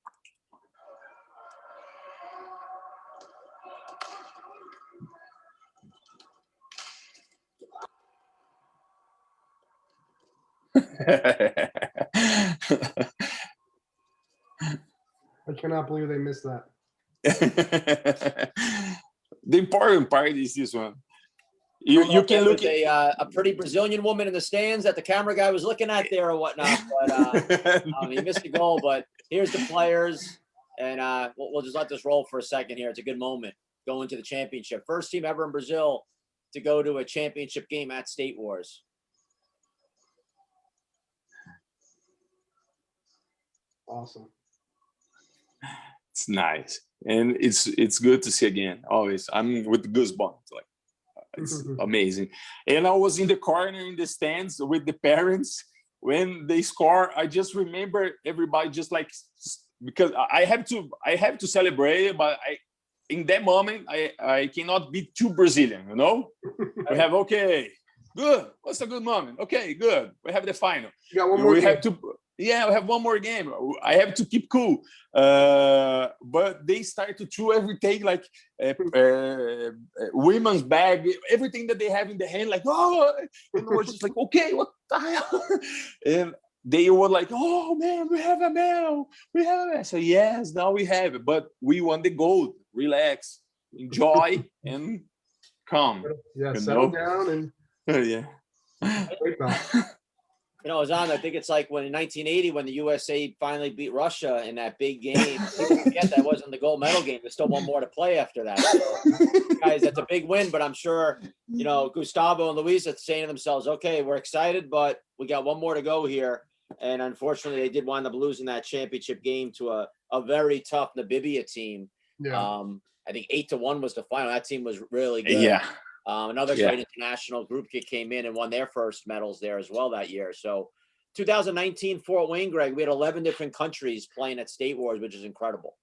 I cannot believe they missed that. The important part is this one. You can look at a pretty Brazilian woman in the stands that the camera guy was looking at there or whatnot, but he missed the goal. But here's the players, and we'll just let this roll for a second here. It's a good moment going to the championship. First team ever in Brazil to go to a championship game at State Wars. Awesome. It's nice, and it's good to see again. Always, I'm with goosebumps. Like, it's amazing. And I was in the corner in the stands with the parents when they score. I just remember everybody just like, because I have to celebrate, but in that moment I cannot be too Brazilian. We have good. What's a good moment? Okay, good. We have the final. You got one more. We have one more game. I have to keep cool. But they start to throw everything like women's bag, everything that they have in the hand, like, and we're just like, okay, what the hell? And they were like, "Oh man, we have a medal, we have a medal." So yes, now we have it, but we won the gold. Relax, enjoy, and come. Yeah, You settle know? down and Yeah. great belt. You know, Xande, I think it's like when in 1980 when the USA finally beat Russia in that big game. People forget that wasn't the gold medal game. There's still one more to play after that. So, guys, that's a big win, but I'm sure, you know, Gustavo and Luis are saying to themselves, okay, we're excited, but we got one more to go here. And unfortunately, they did wind up losing that championship game to a very tough Namibia team. Yeah. I think 8-1 was the final. That team was really good. Yeah. Another great international group kit came in and won their first medals there as well that year. So 2019 Fort Wayne, Greg, we had 11 different countries playing at State Wars, which is incredible.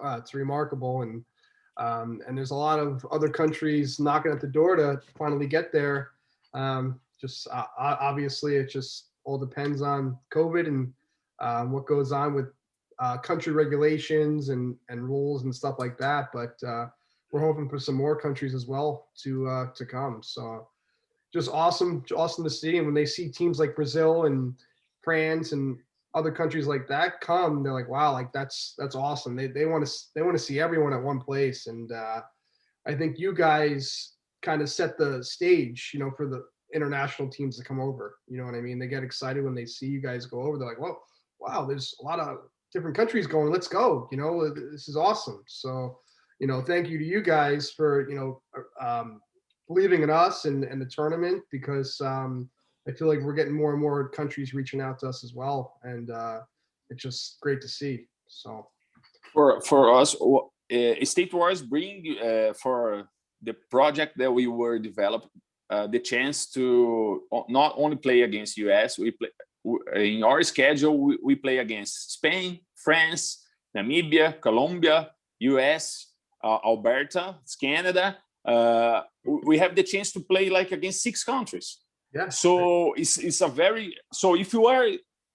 It's remarkable, and there's a lot of other countries knocking at the door to finally get there. Obviously, it just all depends on COVID and what goes on with country regulations and rules and stuff like that. But we're hoping for some more countries as well to come. So just awesome to see. And when they see teams like Brazil and France and other countries like that come, they're like, wow, like that's awesome. They want to see everyone at one place. And I think you guys kind of set the stage, you know, for the international teams to come over. You know what I mean? They get excited when they see you guys go over. They're like, whoa, wow, there's a lot of different countries going. Let's go. You know, this is awesome. So, you know, thank you to you guys for, you know, believing in us and the tournament, because I feel like we're getting more and more countries reaching out to us as well. And it's just great to see. So For us, State Wars bring for the project that we were developed the chance to not only play against US, we play in our schedule, we play against Spain, France, Namibia, Colombia, US, Alberta, Canada. We have the chance to play like against 6 countries. yeah. So it's a very, so if you are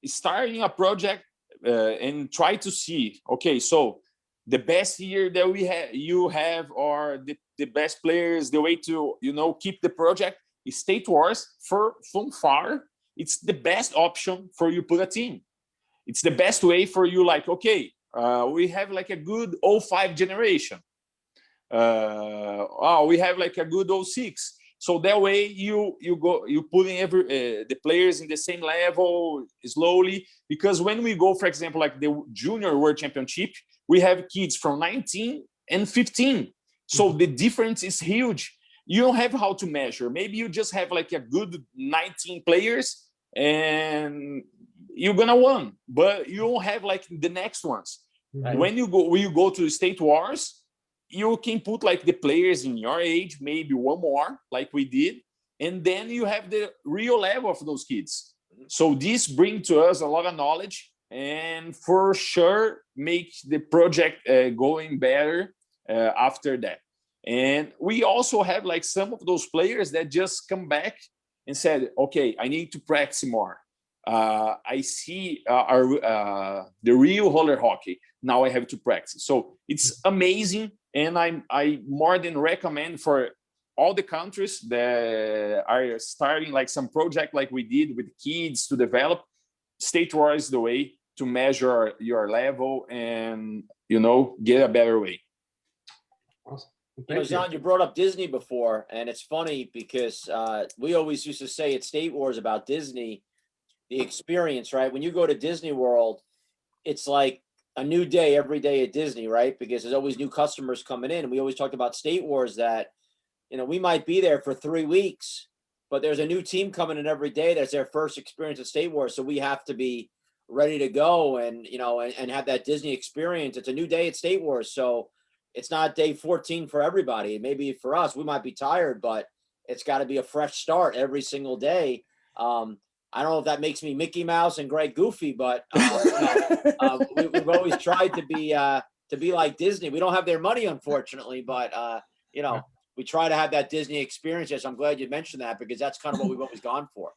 starting a project and try to see, okay, so the best year that you have, or the best players, the way to, you know, keep the project is State Wars. From far, it's the best option for you put a team. It's the best way for you, like, okay, we have like a good 05 generation. We have like a good 06. So that way you putting the players in the same level slowly, because when we go, for example, like the Junior World Championship, we have kids from 19 and 15. So the difference is huge. You don't have how to measure. Maybe you just have like a good 19 players and you're gonna win, but you don't have like the next ones. Mhm. When you go to State Wars, you can put like the players in your age, maybe one more, like we did, and then you have the real level of those kids. So this brings to us a lot of knowledge, and for sure make the project going better after that. And we also have like some of those players that just come back and said, okay, I need to practice more. I see the real roller hockey. Now I have to practice. So it's amazing. And I more than recommend for all the countries that are starting like some project like we did with kids to develop. State Wars is the way to measure your level and, you know, get a better way. Awesome. You know, Thank you. Xande, you brought up Disney before, and it's funny because we always used to say at State Wars about Disney, the experience, right? When you go to Disney World, it's like a new day every day at Disney, right? Because there's always new customers coming in. And we always talked about State Wars that, you know, we might be there for 3 weeks, but there's a new team coming in every day. That's their first experience at State Wars. So we have to be ready to go and, you know, and have that Disney experience. It's a new day at State Wars. So it's not day 14 for everybody. Maybe for us, we might be tired, but it's got to be a fresh start every single day. I don't know if that makes me Mickey Mouse and Greg Goofy, but we've always tried to be like Disney. We don't have their money, unfortunately, but you know, we try to have that Disney experience. Yes, I'm glad you mentioned that, because that's kind of what we've always gone for.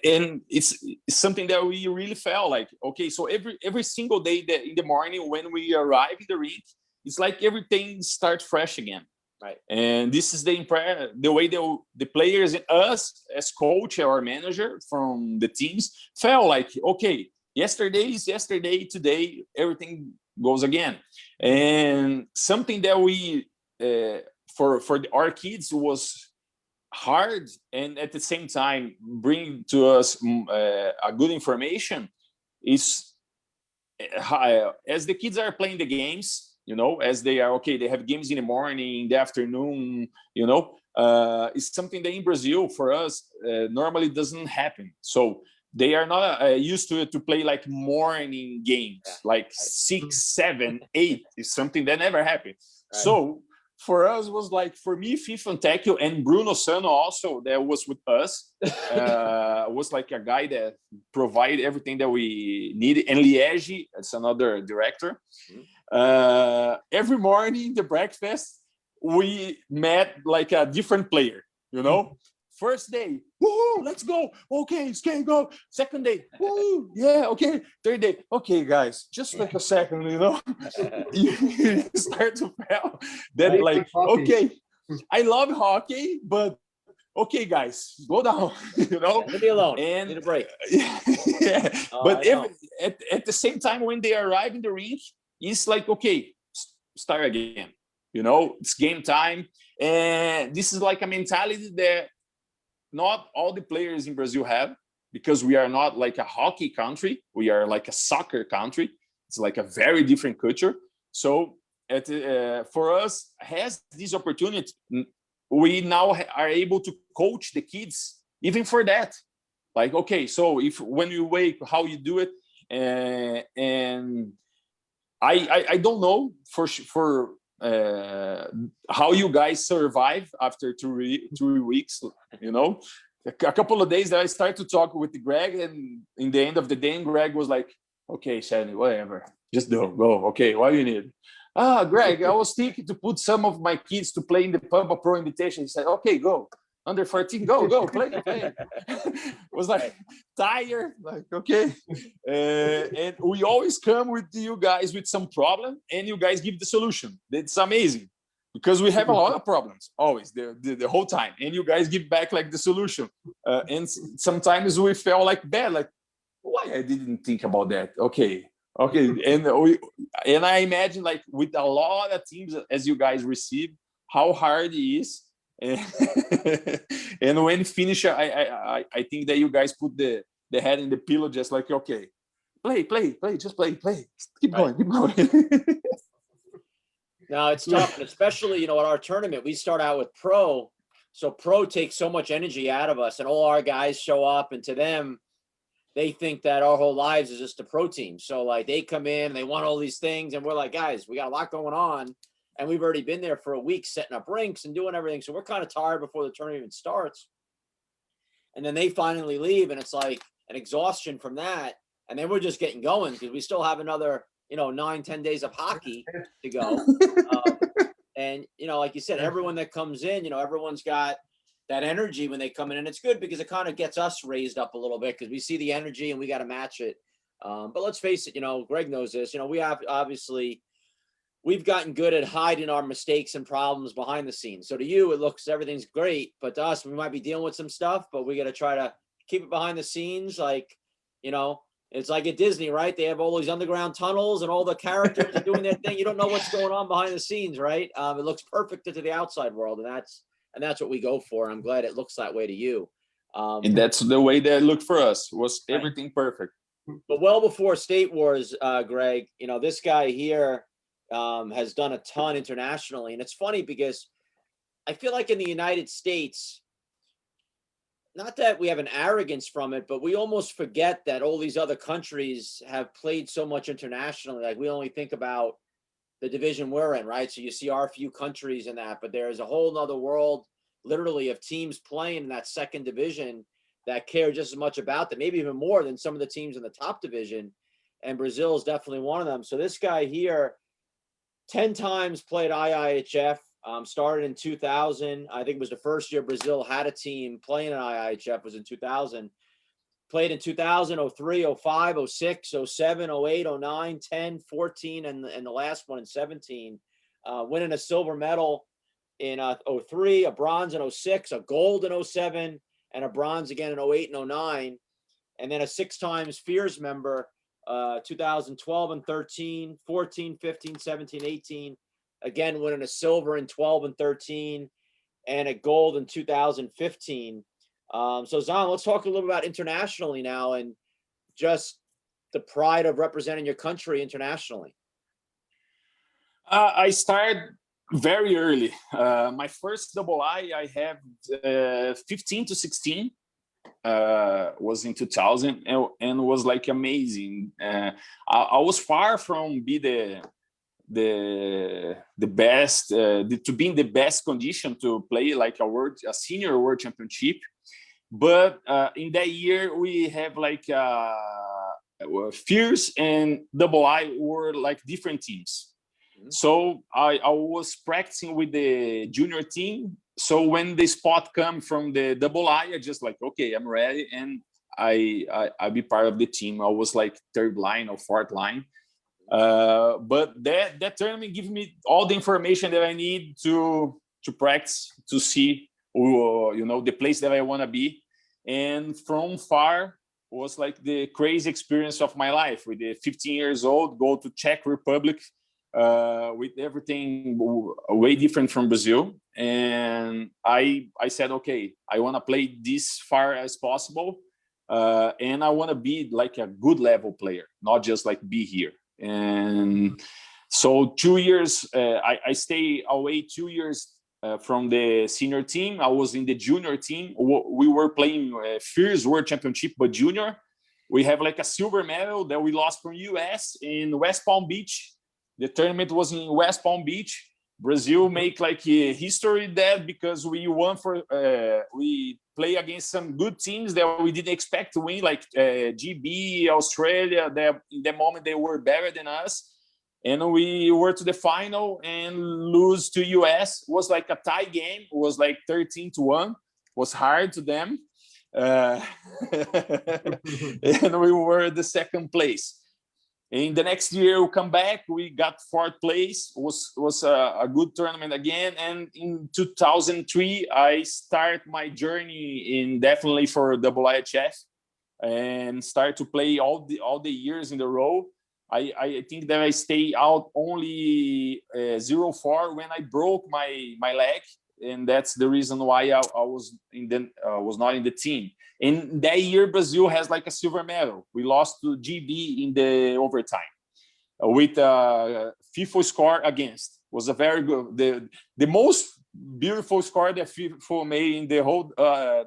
And it's something that we really felt like, okay, so every single day that in the morning when we arrive in the rink, it's like everything starts fresh again. Right. And this is the way the players and us as coach or manager from the teams felt like, okay, yesterday is yesterday, today everything goes again. And something that we for our kids was hard and at the same time bring to us a good information is as the kids are playing the games, as they are, okay, they have games in the morning, in the afternoon, it's something that in Brazil for us normally doesn't happen. So they are not used to play like morning games, like 6, 7, 8 is something that never happened. Right. So for us was like, for me, Fifth and Tecchio and Bruno Sano also that was with us was like a guy that provided everything that we needed. And Liege, that's another director. Every morning the breakfast, we met like a different player, First day, woohoo, let's go. Okay, can go. Second day, woo, yeah, okay. Third day, okay, guys, just like a second, you start to feel that like, okay, I love hockey, but okay, guys, go down, Leave me alone. And need a break. Yeah. But at the same time, when they arrive in the rink, it's like, okay, start again. It's game time. And this is like a mentality that not all the players in Brazil have, because we are not like a hockey country. We are like a soccer country. It's like a very different culture. So for us, has this opportunity, we now are able to coach the kids even for that. Like, okay, so if when you wake, how you do it. And I don't know for how you guys survive after 3 weeks, a couple of days that I started to talk with Greg, and in the end of the day, Greg was like, okay, Xande, whatever, just go. Okay, what do you need? Greg, I was thinking to put some of my kids to play in the Pub Pro Invitation. He said, okay, go. Under 14, go, play. Was like tired, like, okay. And we always come with you guys with some problem, and you guys give the solution. That's amazing, because we have a lot of problems always, the whole time, and you guys give back like the solution. And sometimes we felt like bad, like, why I didn't think about that? Okay. And I imagine like with a lot of teams as you guys receive, how hard it is. And when finish, I think that you guys put the head in the pillow, just like, okay, play, just play, keep going. No, it's tough, and especially at our tournament, we start out with pro, so pro takes so much energy out of us, and all our guys show up, and to them, they think that our whole lives is just a pro team. So like they come in and they want all these things, and we're like, guys, we got a lot going on. And we've already been there for a week setting up rinks and doing everything. So we're kind of tired before the tournament even starts. And then they finally leave, and it's like an exhaustion from that. And then we're just getting going because we still have another, 9-10 days of hockey to go. And, like you said, everyone that comes in, everyone's got that energy when they come in. And it's good because it kind of gets us raised up a little bit because we see the energy and we got to match it. But let's face it, Greg knows this. We have obviously – we've gotten good at hiding our mistakes and problems behind the scenes. So to you, it looks everything's great, but to us, we might be dealing with some stuff, but we got to try to keep it behind the scenes. Like, it's like at Disney, right? They have all these underground tunnels and all the characters are doing their thing. You don't know what's going on behind the scenes, right? It looks perfect to the outside world, and that's what we go for. And I'm glad it looks that way to you. And that's the way that it looked for us. Was everything perfect? But well before State Wars, Greg, this guy here has done a ton internationally. And it's funny because I feel like in the United States, not that we have an arrogance from it, but we almost forget that all these other countries have played so much internationally. Like we only think about the division we're in, right? So you see our few countries in that, but there's a whole nother world literally of teams playing in that second division that care just as much about them, maybe even more than some of the teams in the top division. And Brazil is definitely one of them. So this guy here, 10 times played IIHF, started in 2000. I think it was the first year Brazil had a team playing in IIHF was in 2000. Played in 2000, 03, 05, 06, 07, 08, 09, 10, 14, and the last one in 17. Winning a silver medal in 03, a bronze in 06, a gold in 07, and a bronze again in 08 and 09. And then a 6 times Fears member, 2012 and 13, 14, 15, 17, 18. Again, winning a silver in 12 and 13 and a gold in 2015. So Xande, let's talk a little about internationally now and just the pride of representing your country internationally. I started very early. My first double I have 15 to 16. Was in 2000 and was like amazing. I was far from be the best to be in the best condition to play like a senior world championship, but in that year we have like Fears and double I were like different teams. So I was practicing with the junior team. So when the spot come from the double I just like, okay, I'm ready, and I be part of the team. I was like third line or fourth line. But that tournament gives me all the information that I need to practice, to see, you know, the place that I want to be. And from far was like the crazy experience of my life. With the 15 years old, go to Czech Republic, with everything way different from Brazil. And I said, okay, I want to play this far as possible. And I want to be like a good level player, not just like be here. And so 2 years, I stay away 2 years from the senior team. I was in the junior team. We were playing Fears World Championship, but junior. We have like a silver medal that we lost from US in West Palm Beach. The tournament was in West Palm Beach. Brazil make like a history there because we won we play against some good teams that we didn't expect to win, like GB, Australia. That in the moment they were better than us, and we were to the final and lose to US. It was like a tie game. It was like 13-1. It was hard to them, and we were the second place. In the next year, we come back. We got fourth place. Was a good tournament again. And in 2003, I start my journey in definitely for IIHF and start to play all the years in a row. I think that I stay out only 0-4 when I broke my leg, and that's the reason why I was not in the team. In that year, Brazil has like a silver medal. We lost to GB in the overtime with a FIFA score against. Was a very good, the most beautiful score that FIFA made in the whole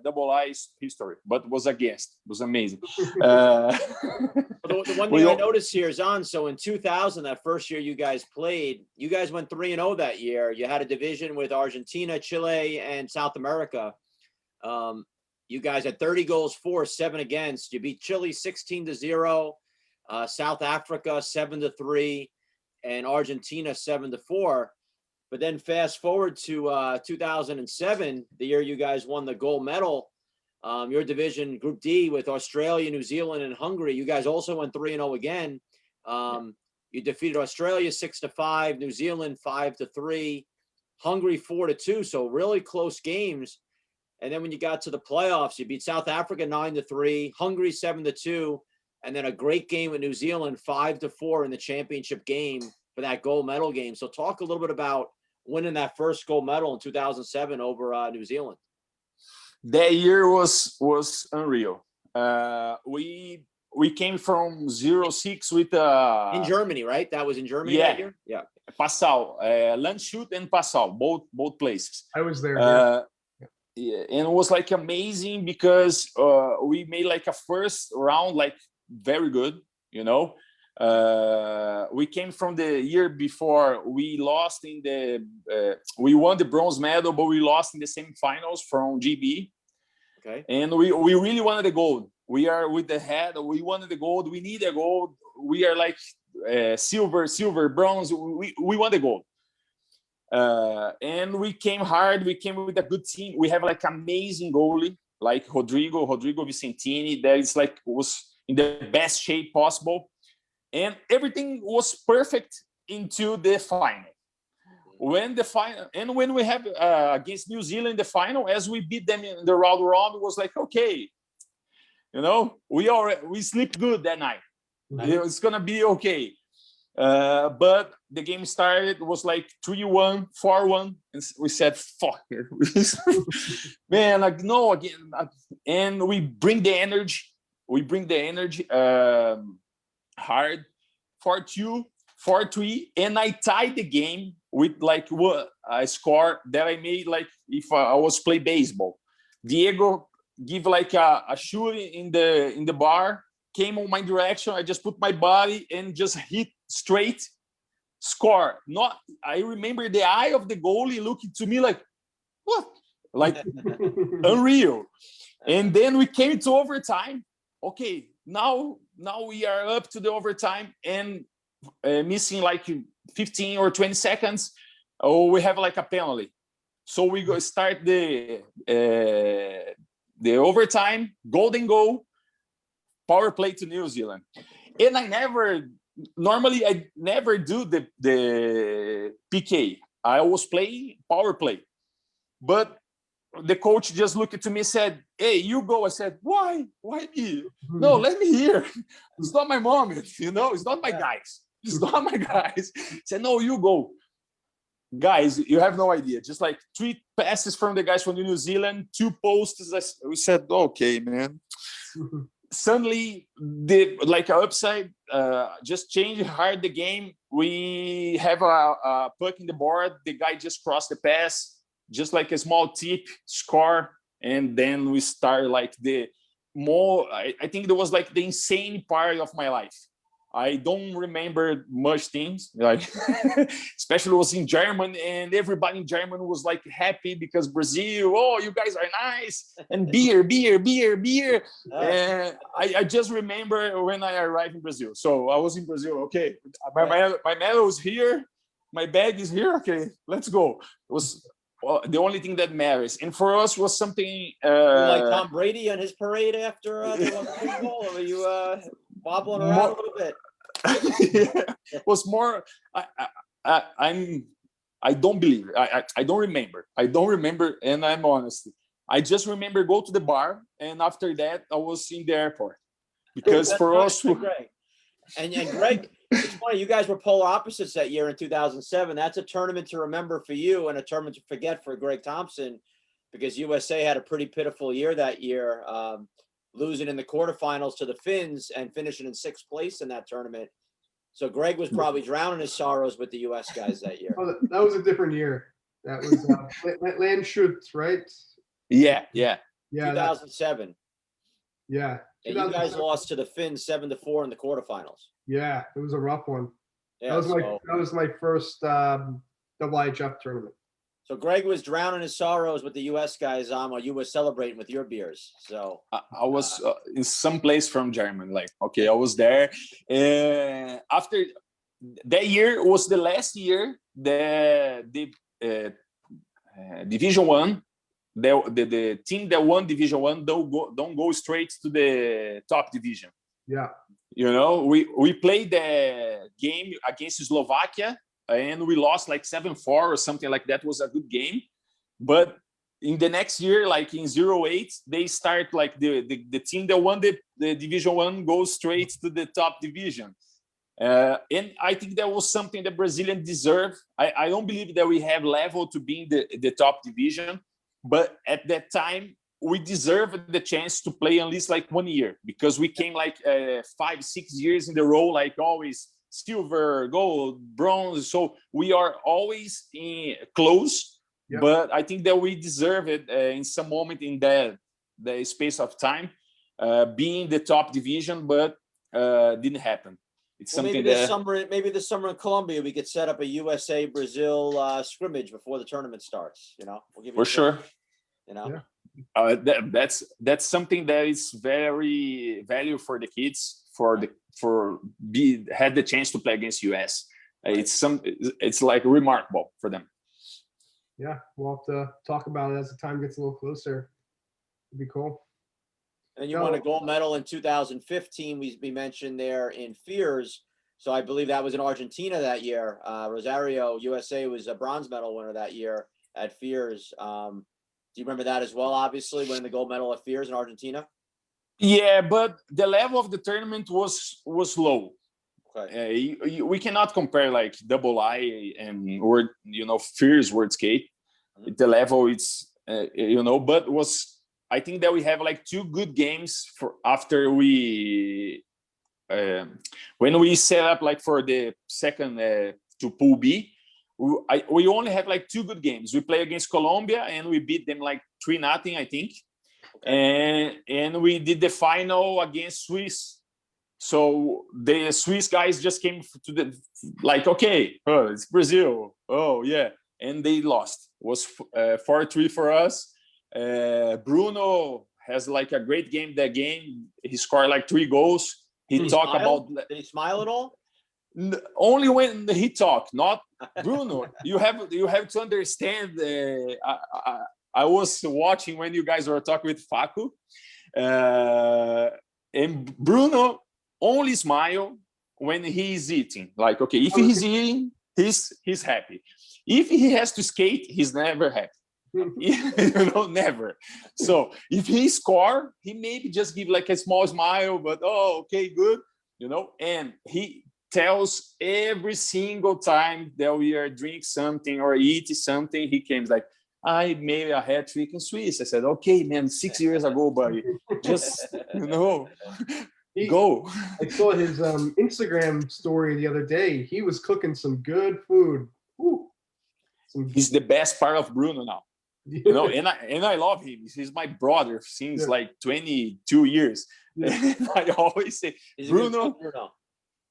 double I's history, but was against. It was amazing. The one thing I noticed here is so in 2000, that first year you guys played, you guys went 3-0 that year. You had a division with Argentina, Chile, and South America. You guys had 30 goals for, 7 against. You beat Chile 16-0, South Africa 7-3, and Argentina 7-4. But then fast forward to 2007, the year you guys won the gold medal. Your division, Group D, with Australia, New Zealand, and Hungary. You guys also went 3-0 again. You defeated Australia 6-5, New Zealand 5-3, Hungary 4-2. So really close games. And then when you got to the playoffs, you beat South Africa 9-3, Hungary 7-2, and then a great game with New Zealand 5-4 in the championship game for that gold medal game. So talk a little bit about winning that first gold medal in 2007 over New Zealand. That year was unreal. We came from 0-6 with in Germany, right? That was in Germany that year. Yeah, Passau, Landshut and Passau, both places. I was there. Yeah, and it was like amazing because we made like a first round like very good, you know. We came from the year before. We lost in the we won the bronze medal, but we lost in the semifinals from GB. Okay. And we really wanted the gold. We are with the head. We wanted the gold. We need a gold. We are like silver, bronze. We want the gold. And we came hard. We came with a good team. We have like amazing goalie, like Rodrigo Vicentini. That is like was in the best shape possible, and everything was perfect into the final. when the final and when we have against New Zealand the final, as we beat them in the round robin, it was like, okay, you know, we sleep good that night. It's gonna be okay. But the game started, it was like 3-1, 4-1, and we said, fuck it. Man, like, no, again. And we bring the energy. Hard, 4-2, 4-3, and I tied the game with like what a score that I made like if I was play baseball. Diego give like a shoot in the bar, came on my direction. I just put my body and just hit straight, score. Not, I remember the eye of the goalie looking to me like, what? Like unreal. And then we came to overtime. Okay, now we are up to the overtime and missing like 15 or 20 seconds. Oh, we have like a penalty. So we go start the overtime, golden goal, power play to New Zealand. And I never do the PK. I always play power play. But the coach just looked at me and said, hey, you go. I said, why me? No, let me here. It's not my moment, you know, it's not my guys. It's not my guys. He said, no, you go. Guys, you have no idea. Just like 3 passes from the guys from New Zealand, 2 posts. We said, okay, man. Suddenly, like an upside, just changed hard the game. We have a puck in the board. The guy just crossed the pass, just like a small tip, score, and then we start like the more. I think there was like the insane part of my life. I don't remember much things, like especially was in German, and everybody in German was like happy because Brazil, oh, you guys are nice, and beer. And I just remember when I arrived in Brazil. So I was in Brazil. Okay, my medal is here, my bag is here. Okay, let's go. It was the only thing that matters, and for us was something like Tom Brady on his parade after the Super Bowl, or were you wobbling around a little bit? It was more. I don't believe it. I don't remember. And I'm honest. I just remember go to the bar, and after that I was in the airport because for us. Greg. And Greg, it's funny, you guys were polar opposites that year in 2007. That's a tournament to remember for you and a tournament to forget for Greg Thompson, because USA had a pretty pitiful year that year, losing in the quarterfinals to the Finns and finishing in 6th place in that tournament. So Greg was probably drowning his sorrows with the US guys that year. Oh, that was a different year. That was Landshut, right? Yeah. 2007. Yeah. And you guys lost to the Finns 7-4 in the quarterfinals. Yeah, it was a rough one. Yeah, that was my first IHF tournament. So Greg was drowning his sorrows with the U.S. guys while you were celebrating with your beers. So I was in some place from Germany. Like, okay, I was there. After that year was the last year the Division One, the team that won Division One don't go straight to the top division. Yeah. You know, we played the game against Slovakia, and we lost like 7-4 or something like that. It was a good game. But in the next year, like in 08, they start like the team that won the Division One goes straight to the top division. And I think that was something that Brazilians deserve. I don't believe that we have level to be in the top division, but at that time, we deserved the chance to play at least like 1 year, because we came like 5-6 years in a row, like always silver, gold, bronze. So we are always close, yep. But I think that we deserve it in some moment in the space of time, being the top division, but didn't happen. It's something maybe this summer in Colombia, we could set up a USA Brazil scrimmage before the tournament starts. You know, we'll give you for sure. You know. Yeah. That's something that is very valuable for the kids had the chance to play against US. Right. It's like remarkable for them. Yeah, we'll have to talk about it as the time gets a little closer. It'd be cool. And you won a gold medal in 2015. We mentioned there in Fears. So I believe that was in Argentina that year. Rosario, USA was a bronze medal winner that year at Fears. Do you remember that as well? Obviously, winning the gold medal at Fears in Argentina. Yeah, but the level of the tournament was low. Okay. We cannot compare like Double I and Fears World Skate. Mhm. The level it's but was I think that we have like two good games for after we when we set up like for the second to Pool B. We only have like two good games. We play against Colombia and we beat them like 3-0, I think. Okay. And we did the final against Swiss. So the Swiss guys just came to the like, okay, it's Brazil. Oh yeah, and they lost. It was 4-3 for us. Bruno has like a great game. That game, he scored like 3 goals. He talked about. Did he smile at all? Only when he talked, not Bruno. You have to understand. I was watching when you guys were talking with Facu, and Bruno only smile when he's eating. Like, okay, if he's eating, he's happy. If he has to skate, he's never happy. Never. So if he score, he maybe just give like a small smile, but okay, good, and he tells every single time that we are drinking something or eating something, he comes like, I made a hat trick in Swiss. I said, okay, man, 6 years ago, buddy, just, go. I saw his Instagram story the other day. He was cooking some good food. He's the best part of Bruno now. And I love him. He's my brother since like 22 years. And I always say, Bruno.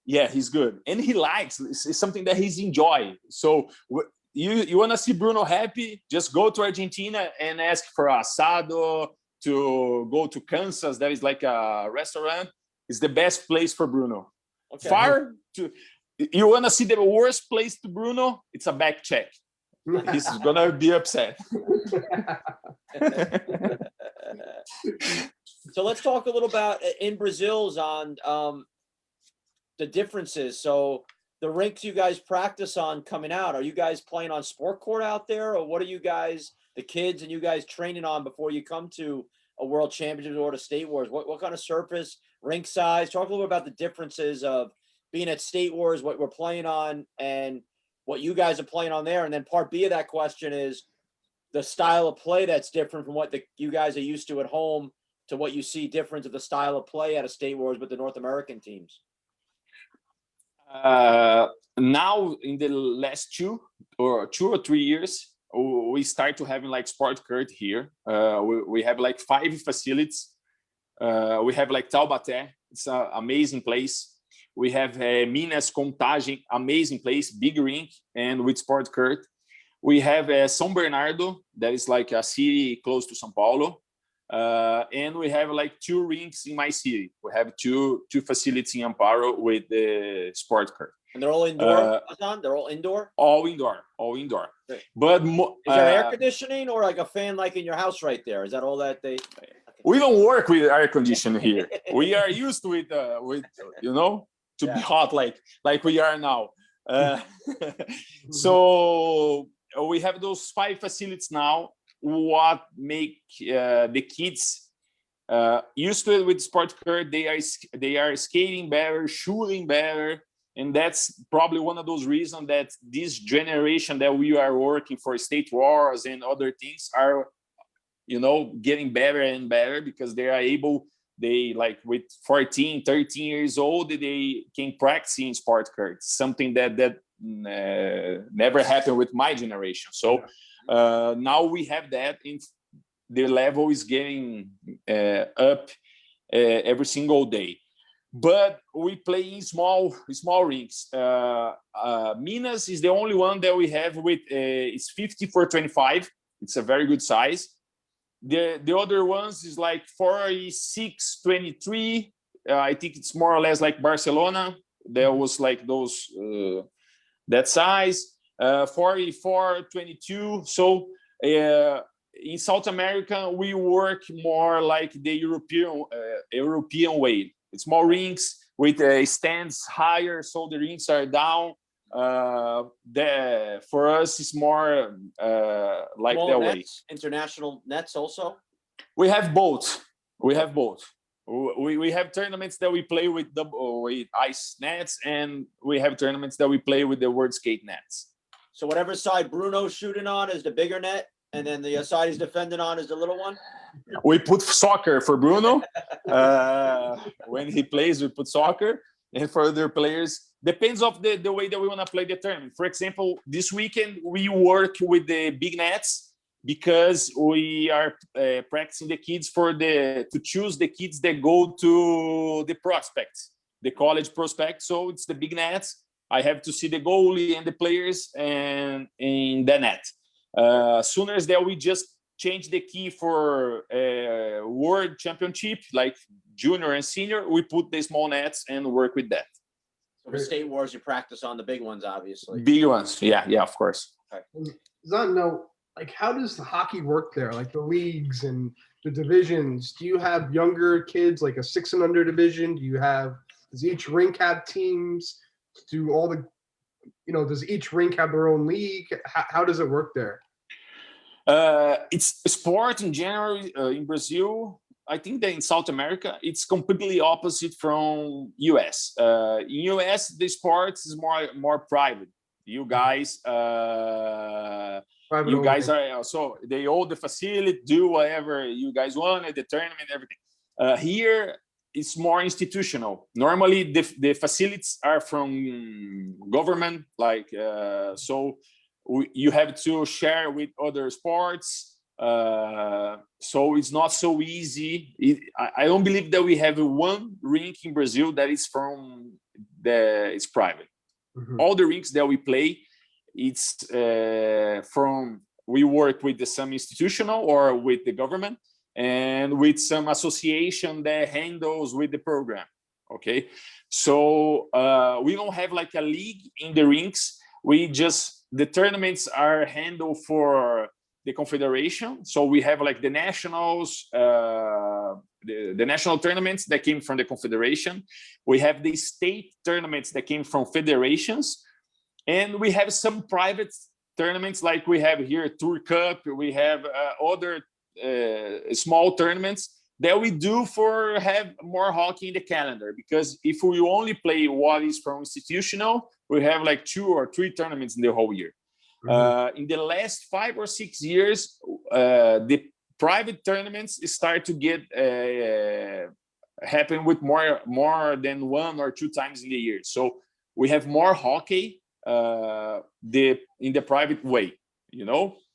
Yeah, he's good. And he likes, it's something that he's enjoying. So you want to see Bruno happy, just go to Argentina and ask for asado, to go to Kansas. That is like a restaurant. It's the best place for Bruno. Okay. You want to see the worst place to Bruno? It's a back check. He's going to be upset. So let's talk a little about in Brazil's on the differences. So the rinks you guys practice on coming out, are you guys playing on sport court out there, or what are you guys, the kids and you guys, training on before you come to a world championship or to State Wars? What kind of surface, rink size? Talk a little bit about the differences of being at State Wars, what we're playing on, and what you guys are playing on there. And then part B of that question is the style of play that's different from what you guys are used to at home to what you see difference of the style of play at a State Wars with the North American teams. Now in the last 2 or 3 years, we start to having like sport court here. We have like 5 facilities. We have like Taubaté. It's an amazing place. We have Minas Contagem, amazing place, big rink and with sport court. We have São Bernardo, that is like a city close to São Paulo. And we have like 2 rinks in my city. We have two facilities in Amparo with the sport court. And they're all indoor? They're all indoor? All indoor. Great. But is there air conditioning or like a fan like in your house right there? Is that all that they? We don't work with air conditioning here. We are used to it, to be hot like we are now. So we have those 5 facilities now. What make the kids used to it with sport court? They are skating better, shooting better, and that's probably one of those reasons that this generation that we are working for State Wars and other things are, getting better and better because they are able. They like with 14, 13 years old, they can practice in sport court, something that never happened with my generation. So now we have that, and the level is getting up every single day. But we play in small rinks. Minas is the only one that we have with it's 50-25. It's a very good size. The other ones is like 46-23. I think it's more or less like Barcelona. There was like those that size. 44-22. So in South America, we work more like the European way. It's more rinks, with stands higher, so the rinks are down. For us, it's more like Small that way. nets, international nets also. We have both. We have both. We have tournaments that we play with ice nets, and we have tournaments that we play with the word skate nets. So whatever side Bruno's shooting on is the bigger net, and then the side he's defending on is the little one. We put soccer for Bruno. When he plays, we put soccer, and for other players, depends of the way that we want to play the tournament. For example, this weekend we work with the big nets because we are practicing the kids to choose the kids that go to the prospects, the college prospect. So it's the big nets. I have to see the goalie and the players and in the net. Sooner as that we just change the key for world championship, like junior and senior, we put the small nets and work with that. So for State Wars, you practice on the big ones, obviously. Big ones, yeah, of course. Okay. Xande, like, how does the hockey work there? Like the leagues and the divisions. Do you have younger kids, like a 6 and under division? Does each rink have teams? Do all the, does each rink have their own league? How does it work there? It's sport in general in Brazil. I think that in South America, it's completely opposite from US. In US, the sports is more private. You guys are so they own the facility, do whatever you guys want at the tournament, everything. Here it's more institutional. Normally the facilities are from government, like you have to share with other sports. So it's not so easy. I don't believe that we have one rink in Brazil that is it's private. Mm-hmm. All the rinks that we play, it's we work with some institutional or with the government and with some association that handles with the program. Okay, so we don't have like a league in the rinks. The tournaments are handled for the confederation. So we have like the nationals, the national tournaments that came from the confederation. We have the state tournaments that came from federations. And we have some private tournaments like we have here, Tour Cup. We have other small tournaments that we do for have more hockey in the calendar. Because if we only play what is from institutional, we have like 2 or 3 tournaments in the whole year. Mm-hmm. In the last 5 or 6 years, the private tournaments start to get happen with more than 1 or 2 times in the year. So we have more hockey in the private way,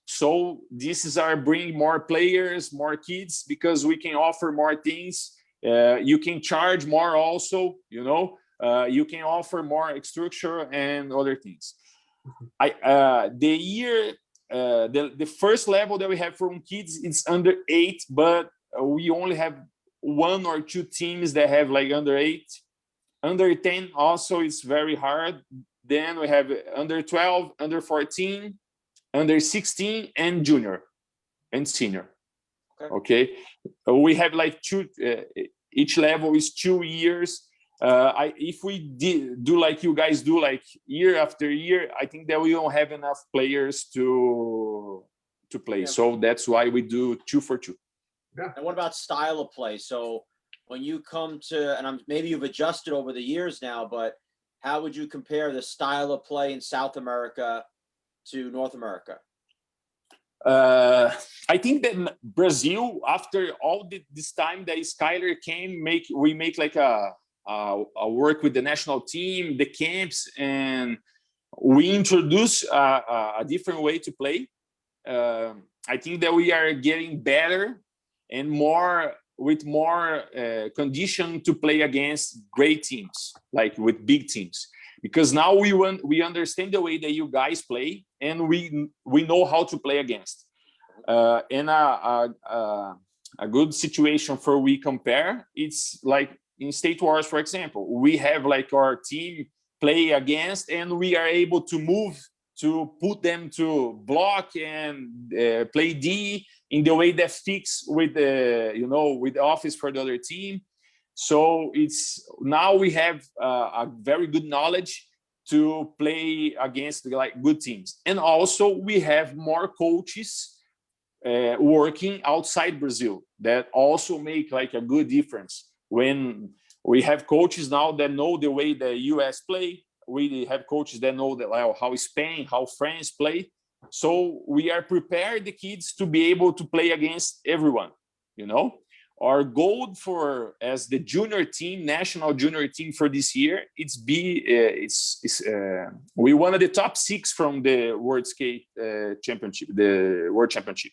So this is bringing more players, more kids, because we can offer more things. You can charge more also, you can offer more structure and other things. The first level that we have from kids is under 8, but we only have 1 or 2 teams that have like under 8. Under 10 also is very hard. Then we have under 12, under 14, under 16, and junior and senior. Okay. We have like 2. Each level is 2 years. If we do like you guys do, like year after year, I think that we don't have enough players to play. Yeah. So that's why we do 2 for 2. Yeah. And what about style of play? So when you come to, and maybe you've adjusted over the years now, but how would you compare the style of play in South America to North America? I think that Brazil, after all this time that Skyler came, we make like a work with the national team, the camps, and we introduce a different way to play. I think that we are getting better and more condition to play against great teams, like with big teams, because now we understand the way that you guys play, and we know how to play against. And a good situation for we compare, it's like in State Wars, for example, we have like our team play against, and we are able to move to put them to block and play D in the way that fits with the with the office for the other team. So it's now we have a very good knowledge to play against like good teams, and also we have more coaches working outside Brazil that also make like a good difference. When we have coaches now that know the way the US play, we have coaches that know that how Spain, how France play. So we are prepared the kids to be able to play against everyone. You know, our goal for as the junior team, national junior team for this year, we won the top 6 from the World Skate Championship, the World Championship.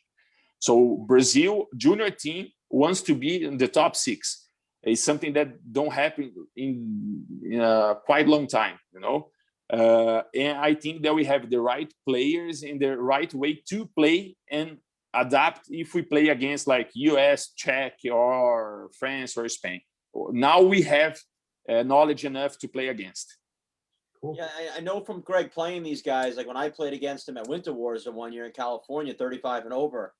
So Brazil junior team wants to be in the top 6. It's something that don't happen in a quite long time, you know. And I think that we have the right players and the right way to play and adapt if we play against like US, Czech, or France or Spain. Now we have knowledge enough to play against. Cool. Yeah, I know from Greg playing these guys, like when I played against him at Winter Wars the one year in California, 35 and over,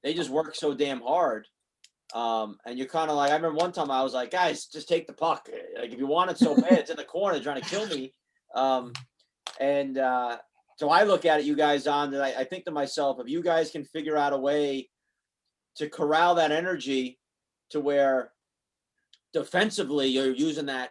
they just work so damn hard. And you're kind of like, I remember one time I was like, guys, just take the puck. Like if you want it so bad, it's in the corner trying to kill me. So I look at it, you guys on that. I think to myself, if you guys can figure out a way to corral that energy to where defensively you're using that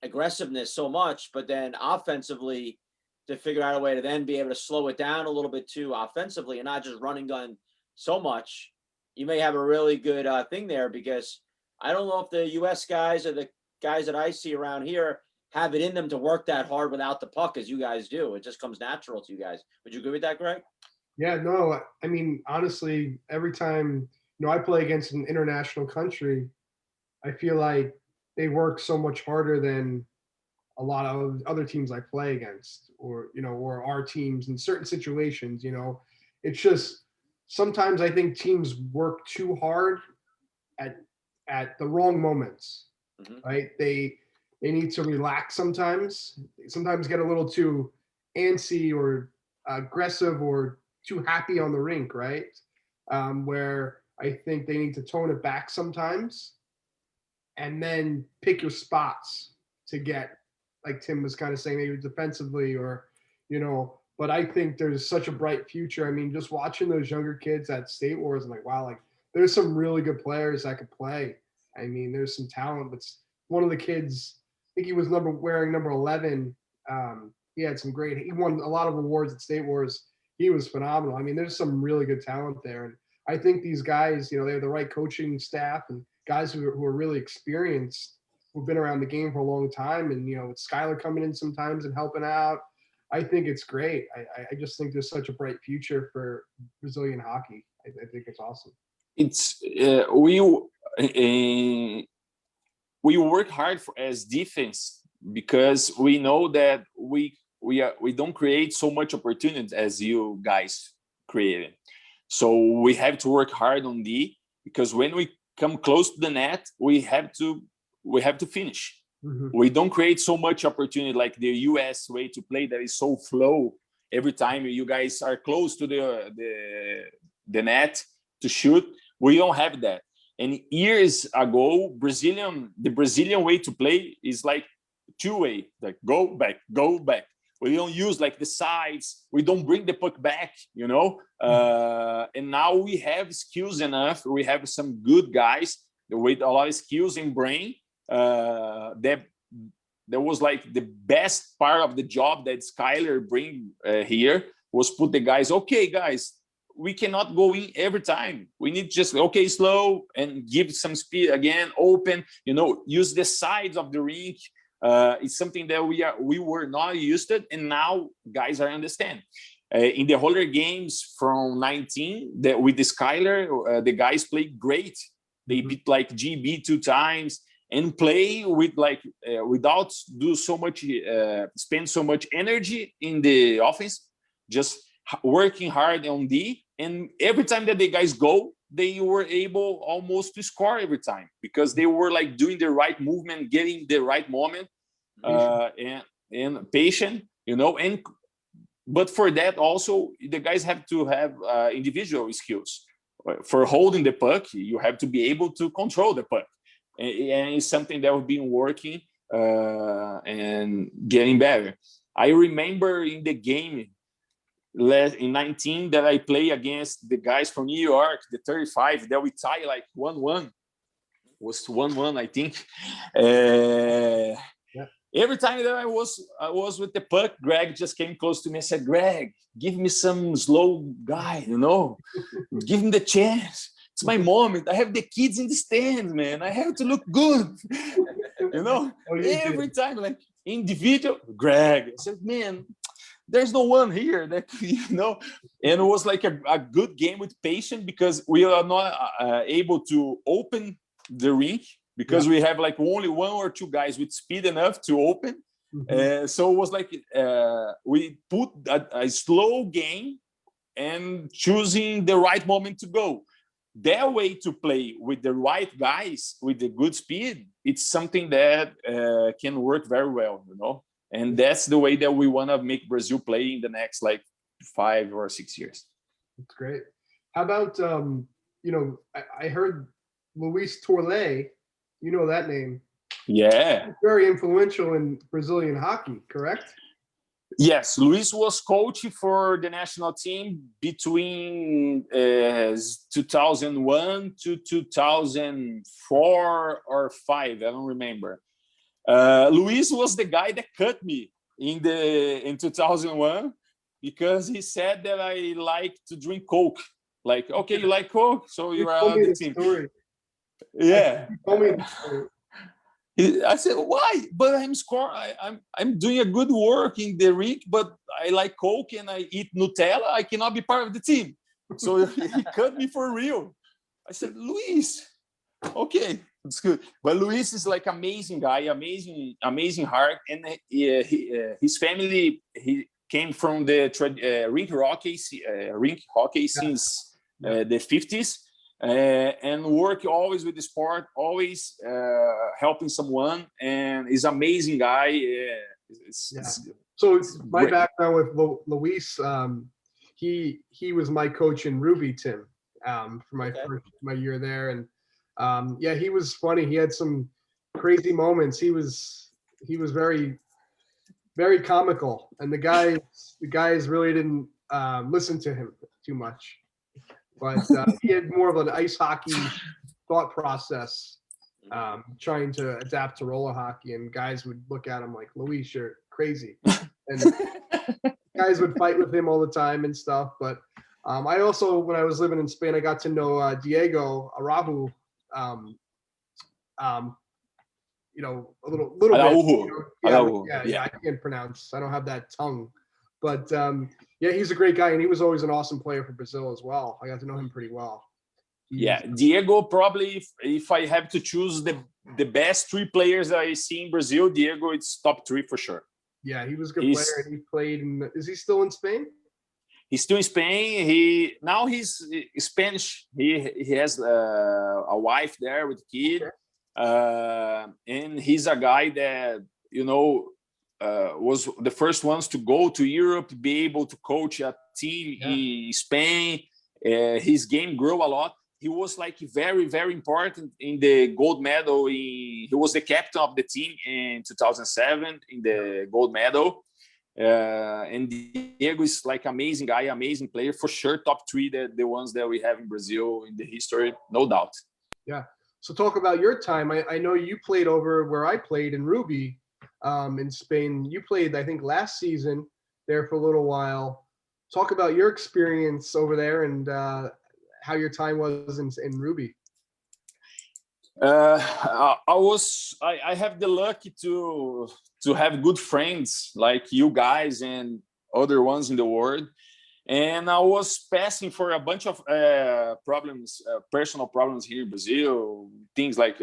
aggressiveness so much, but then offensively to figure out a way to then be able to slow it down a little bit too offensively and not just running gun so much, you may have a really good thing there, because I don't know if the US guys or the guys that I see around here have it in them to work that hard without the puck as you guys do. It just comes natural to you guys. Would you agree with that, Greg? Yeah, no, I mean, honestly, every time, I play against an international country, I feel like they work so much harder than a lot of other teams I play against, or, or our teams in certain situations, it's just, sometimes I think teams work too hard at the wrong moments, right? They need to relax sometimes get a little too antsy or aggressive or too happy on the rink, right? Where I think they need to tone it back sometimes and then pick your spots to get, like Tim was kind of saying, maybe defensively or, but I think there's such a bright future. I mean, just watching those younger kids at State Wars, I'm like, wow, like there's some really good players that could play. I mean, there's some talent. But one of the kids, I think he was wearing number 11. He had some great. He won a lot of awards at State Wars. He was phenomenal. I mean, there's some really good talent there, and I think these guys, they have the right coaching staff and guys who are really experienced, who've been around the game for a long time, and with Skylar coming in sometimes and helping out. I think it's great. I just think there's such a bright future for Brazilian hockey. I think it's awesome. It's we work hard as defense because we know that we don't create so much opportunity as you guys created. So we have to work hard on D, because when we come close to the net, we have to finish. We don't create so much opportunity like the US way to play that is so flow. Every time you guys are close to the net to shoot, we don't have that. And years ago, the Brazilian way to play is like two-way, like go back. We don't use like the sides. We don't bring the puck back, and now we have skills enough. We have some good guys with a lot of skills and brain. That was like the best part of the job that Skylar bring here was put the guys, okay, guys, we cannot go in every time. We need just, okay, slow and give some speed again, open, use the sides of the rink. It's something that we were not used to, and now guys are understand. In the roller games from 19, with the Skylar, the guys played great. They beat like GB 2 times and play with like without spend so much energy in the offense, just working hard on D. And every time that the guys go, they were able almost to score every time because they were like doing the right movement, getting the right moment, and patient, but for that also the guys have to have individual skills. For holding the puck, you have to be able to control the puck. and it's something that we've been working and getting better. I remember in the game in 19 that I play against the guys from New York, the 35, that we tie like 1-1. Was 1-1, I think. Every time that I was with the puck, Greg just came close to me and said, "Greg, give me some slow guy, give him the chance. It's my moment. I have the kids in the stands, man. I have to look good." Every time, like individual, Greg. I said, "Man, there's no one here that," and it was like a good game with patience, because we are not able to open the rink, because we have like only 1 or 2 guys with speed enough to open. So it was like we put a slow game and choosing the right moment to go. Their way to play with the right guys with the good speed, it's something that can work very well, and that's the way that we want to make Brazil play in the next like 5 or 6 years. That's great. How about I heard Luis Torley, that name. Yeah. Very influential in Brazilian hockey, correct? Yes, Luis was coach for the national team between 2001 to 2004 or 5. I don't remember. Luis was the guy that cut me in 2001, because he said that I like to drink Coke. Like, okay, you like Coke, so you are on the team. Story. Yeah. You told me the story. I said, "Why? But I'm doing a good work in the rink, but I like Coke and I eat Nutella. I cannot be part of the team." So he cut me for real. I said, "Luis, okay, it's good." But Luis is like amazing guy, amazing heart, and his family, he came from the rink hockey since the 50s. And work always with the sport, always helping someone, and he's an amazing guy. So my background with Luis, he was my coach in Ruby, Tim, for my year there, and he was funny. He had some crazy moments. He was very, very comical, and the guys really didn't listen to him too much. But he had more of an ice hockey thought process, trying to adapt to roller hockey, and guys would look at him like, "Luis, you're crazy," and guys would fight with him all the time and stuff. But I also, when I was living in Spain, I got to know Diego Araujo, a little bit. I can't pronounce. I don't have that tongue. But he's a great guy, and he was always an awesome player for Brazil as well. I got to know him pretty well. Diego, probably, if I have to choose the best 3 players that I see in Brazil, Diego, it's top 3 for sure. Yeah, he was a good player, and he played is he still in Spain? He's still in Spain. He's Spanish. He has a wife there with a kid, and he's a guy that was the first ones to go to Europe, to be able to coach a team in Spain. His game grew a lot. He was like very, very important in the gold medal. He was the captain of the team in 2007 in the gold medal. And Diego is like amazing guy, amazing player, for sure. Top 3, the ones that we have in Brazil in the history, no doubt. Yeah. So talk about your time. I know you played over where I played in Ruby, in Spain. You played, I think, last season there for a little while. Talk about your experience over there and how your time was in Ruby. I have the luck to have good friends like you guys and other ones in the world, and I was passing for a bunch of problems, personal problems here in Brazil, things like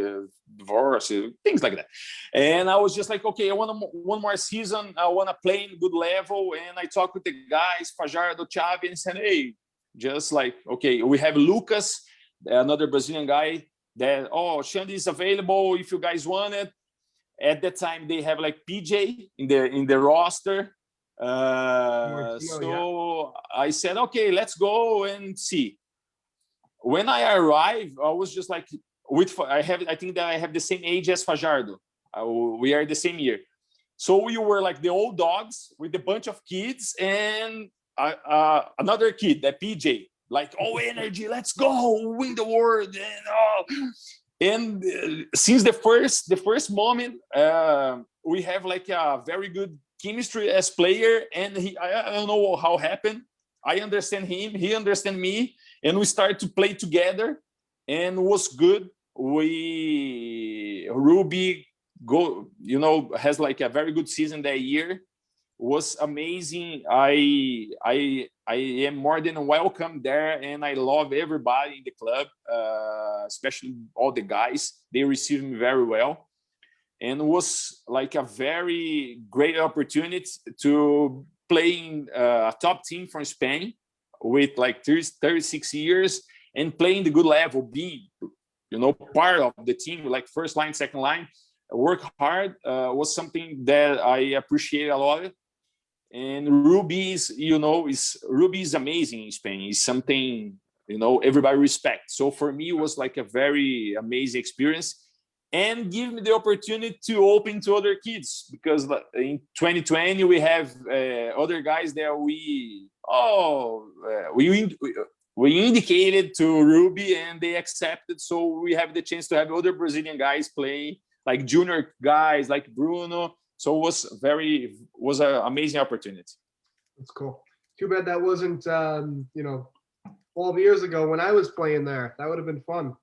divorce, things like that. And I was just like, okay, I want one more season. I want to play in good level. And I talked with the guys, Fajardo, Chavi, and said, hey, just like, okay, we have Lucas, another Brazilian guy, that, Xande is available if you guys want it. At that time, they have like PJ in the roster. So I said, okay, let's go and see. When I arrived, I was just like, I think that I have the same age as Fajardo. We are the same year. So we were like the old dogs with a bunch of kids and another kid, that PJ, like, oh, energy, let's go, win the world. And since the first moment, we have like a very good chemistry as player. And I don't know how happened. I understand him, he understand me, and we started to play together, and it was good. Ruby has like a very good season that year. Was amazing. I am more than welcome there, and I love everybody in the club, especially all the guys. They received me very well, and it was like a very great opportunity to play in a top team from Spain with like 36 years and playing the good level, being part of the team, like first line, second line. Work hard was something that I appreciate a lot. And Ruby is amazing in Spain. It's something everybody respects. So for me, it was like a very amazing experience, and give me the opportunity to open to other kids, because in 2020 we have other guys that we indicated to Ruby and they accepted. So we have the chance to have other Brazilian guys play, like junior guys like Bruno. So it was an amazing opportunity. That's cool. Too bad that wasn't 12 years ago when I was playing there. That would have been fun.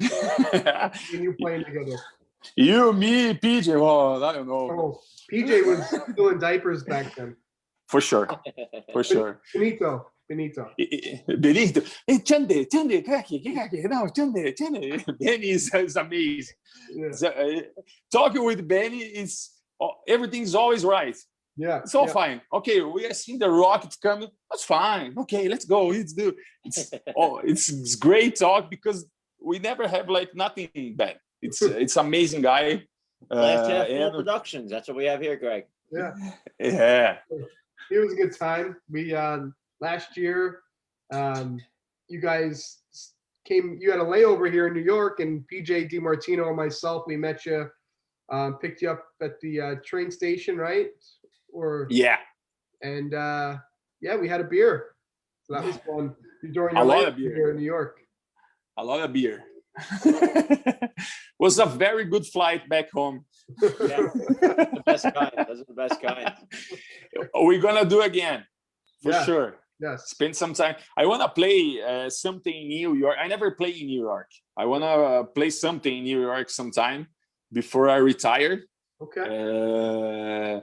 And you playing together. You, me, PJ. Well, I don't know. Oh, PJ was doing diapers back then. For sure. Benito. Benito. Hey, Xande, no, Xande. Benny is amazing. Yeah. Talking with Benny, everything's always right. Yeah. It's all fine. Okay, we are seeing the rocket coming. That's fine. Okay, let's go. It's great talk, because we never have like nothing bad. It's amazing guy. Last half full productions. That's what we have here, Greg. Yeah. Yeah. It was a good time. We last year, you guys came. You had a layover here in New York, and PJ DiMartino and myself, we met you, picked you up at the train station, right? Yeah. And we had a beer, so that was fun. During your a lot of beer beer here in New York. A lot of beer. Was a very good flight back home. Yeah, the best kind. Those are the best kind. We're gonna do again, for sure. Yes. Spend some time. I wanna play something in New York. I never play in New York. I wanna play something in New York sometime before I retire. Okay.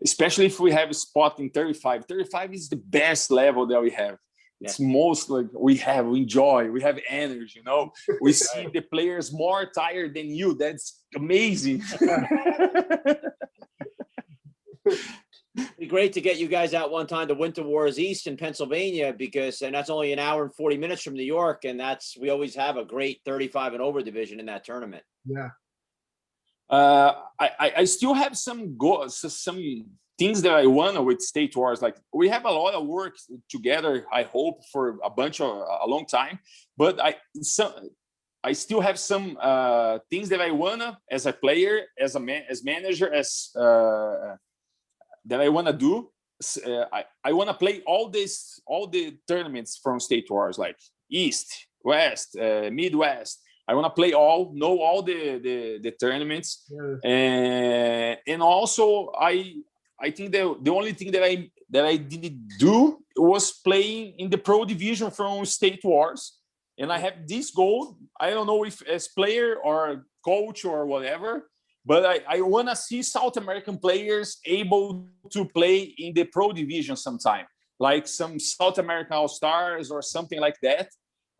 Especially if we have a spot in 35. 35 is the best level that we have. It's most like we enjoy, we have energy, we see the players more tired than you. That's amazing. It'd be great to get you guys out one time to Winter Wars East in Pennsylvania, and that's only an hour and 40 minutes from New York, and we always have a great 35 and over division in that tournament. Yeah. I still have some things that I want with State Wars. Like, we have a lot of work together, I hope, for a long time, but I still have some things that I wanna, as a player, as manager, that I wanna do. I wanna play all the tournaments from State Wars, like East, West, Midwest. I want to play know all the tournaments. Yes. And also I think that the only thing that I didn't do was playing in the pro division from State Wars. And I have this goal. I don't know if as player or coach or whatever, but I want to see South American players able to play in the pro division sometime, like some South American All-Stars or something like that.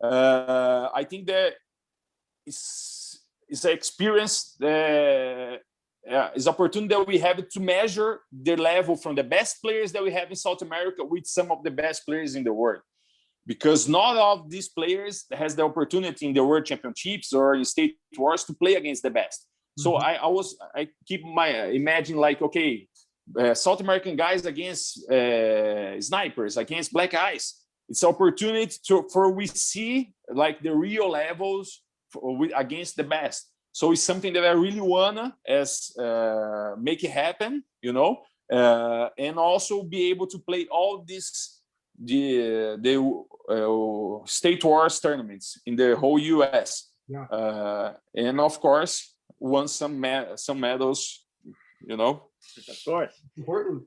I think that it's an experience, is opportunity that we have to measure the level from the best players that we have in South America with some of the best players in the world. Because not all of these players has the opportunity in the World Championships or in State Wars to play against the best. So I keep imagine like, okay, South American guys against snipers, against black eyes. It's opportunity for we see like the real levels against the best. So it's something that I really wanna make it happen, you know, and also be able to play all the state wars tournaments in the whole US. Yeah. And of course, won some medals, you know. Of course. Important.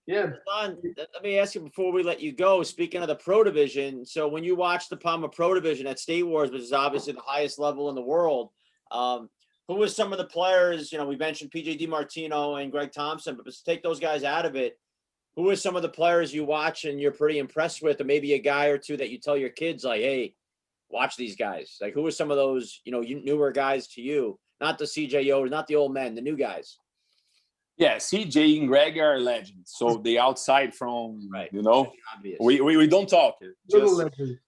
Yeah. Don, let me ask you before we let you go. Speaking of the Pro Division, so when you watch the Palma Pro Division at State Wars, which is obviously the highest level in the world, who was some of the players? You know, we mentioned PJ DiMartino and Greg Thompson, but let's take those guys out of it. Who are some of the players you watch and you're pretty impressed with, or maybe a guy or two that you tell your kids, like, hey, watch these guys? Like, who are some of those, you know, newer guys to you? Not the CJO, not the old men, the new guys. Yeah, CJ and Greg are legends. So the outside from, Right. you know, Obvious. we don't talk. Little legend.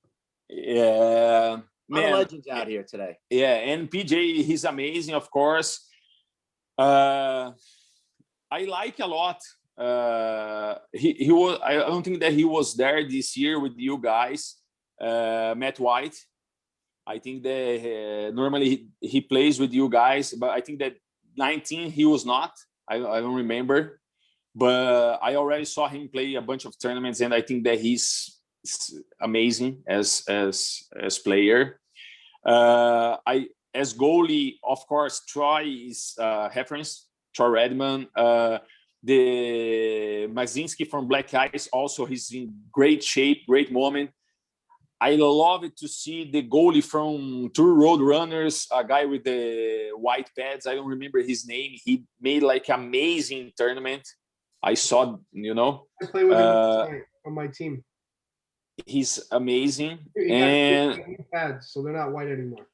Yeah, A lot of legends out here today. Yeah, and PJ, he's amazing, of course. I like a lot. He was. I don't think that he was there this year with you guys. Matt White. I think that normally he plays with you guys, but I think that 19 he was not. I don't remember, but I already saw him play a bunch of tournaments, and I think that he's amazing as player. As goalie, of course, Troy is reference. Troy Redman. The Mazinski from Black Ice also, he's in great shape, great moment. I love it to see the goalie from Tour Road Runners, a guy with the white pads. I don't remember his name. He made like amazing tournament. I saw, you know. I play with him on my team. He's amazing. He and got pads, so they're not white anymore.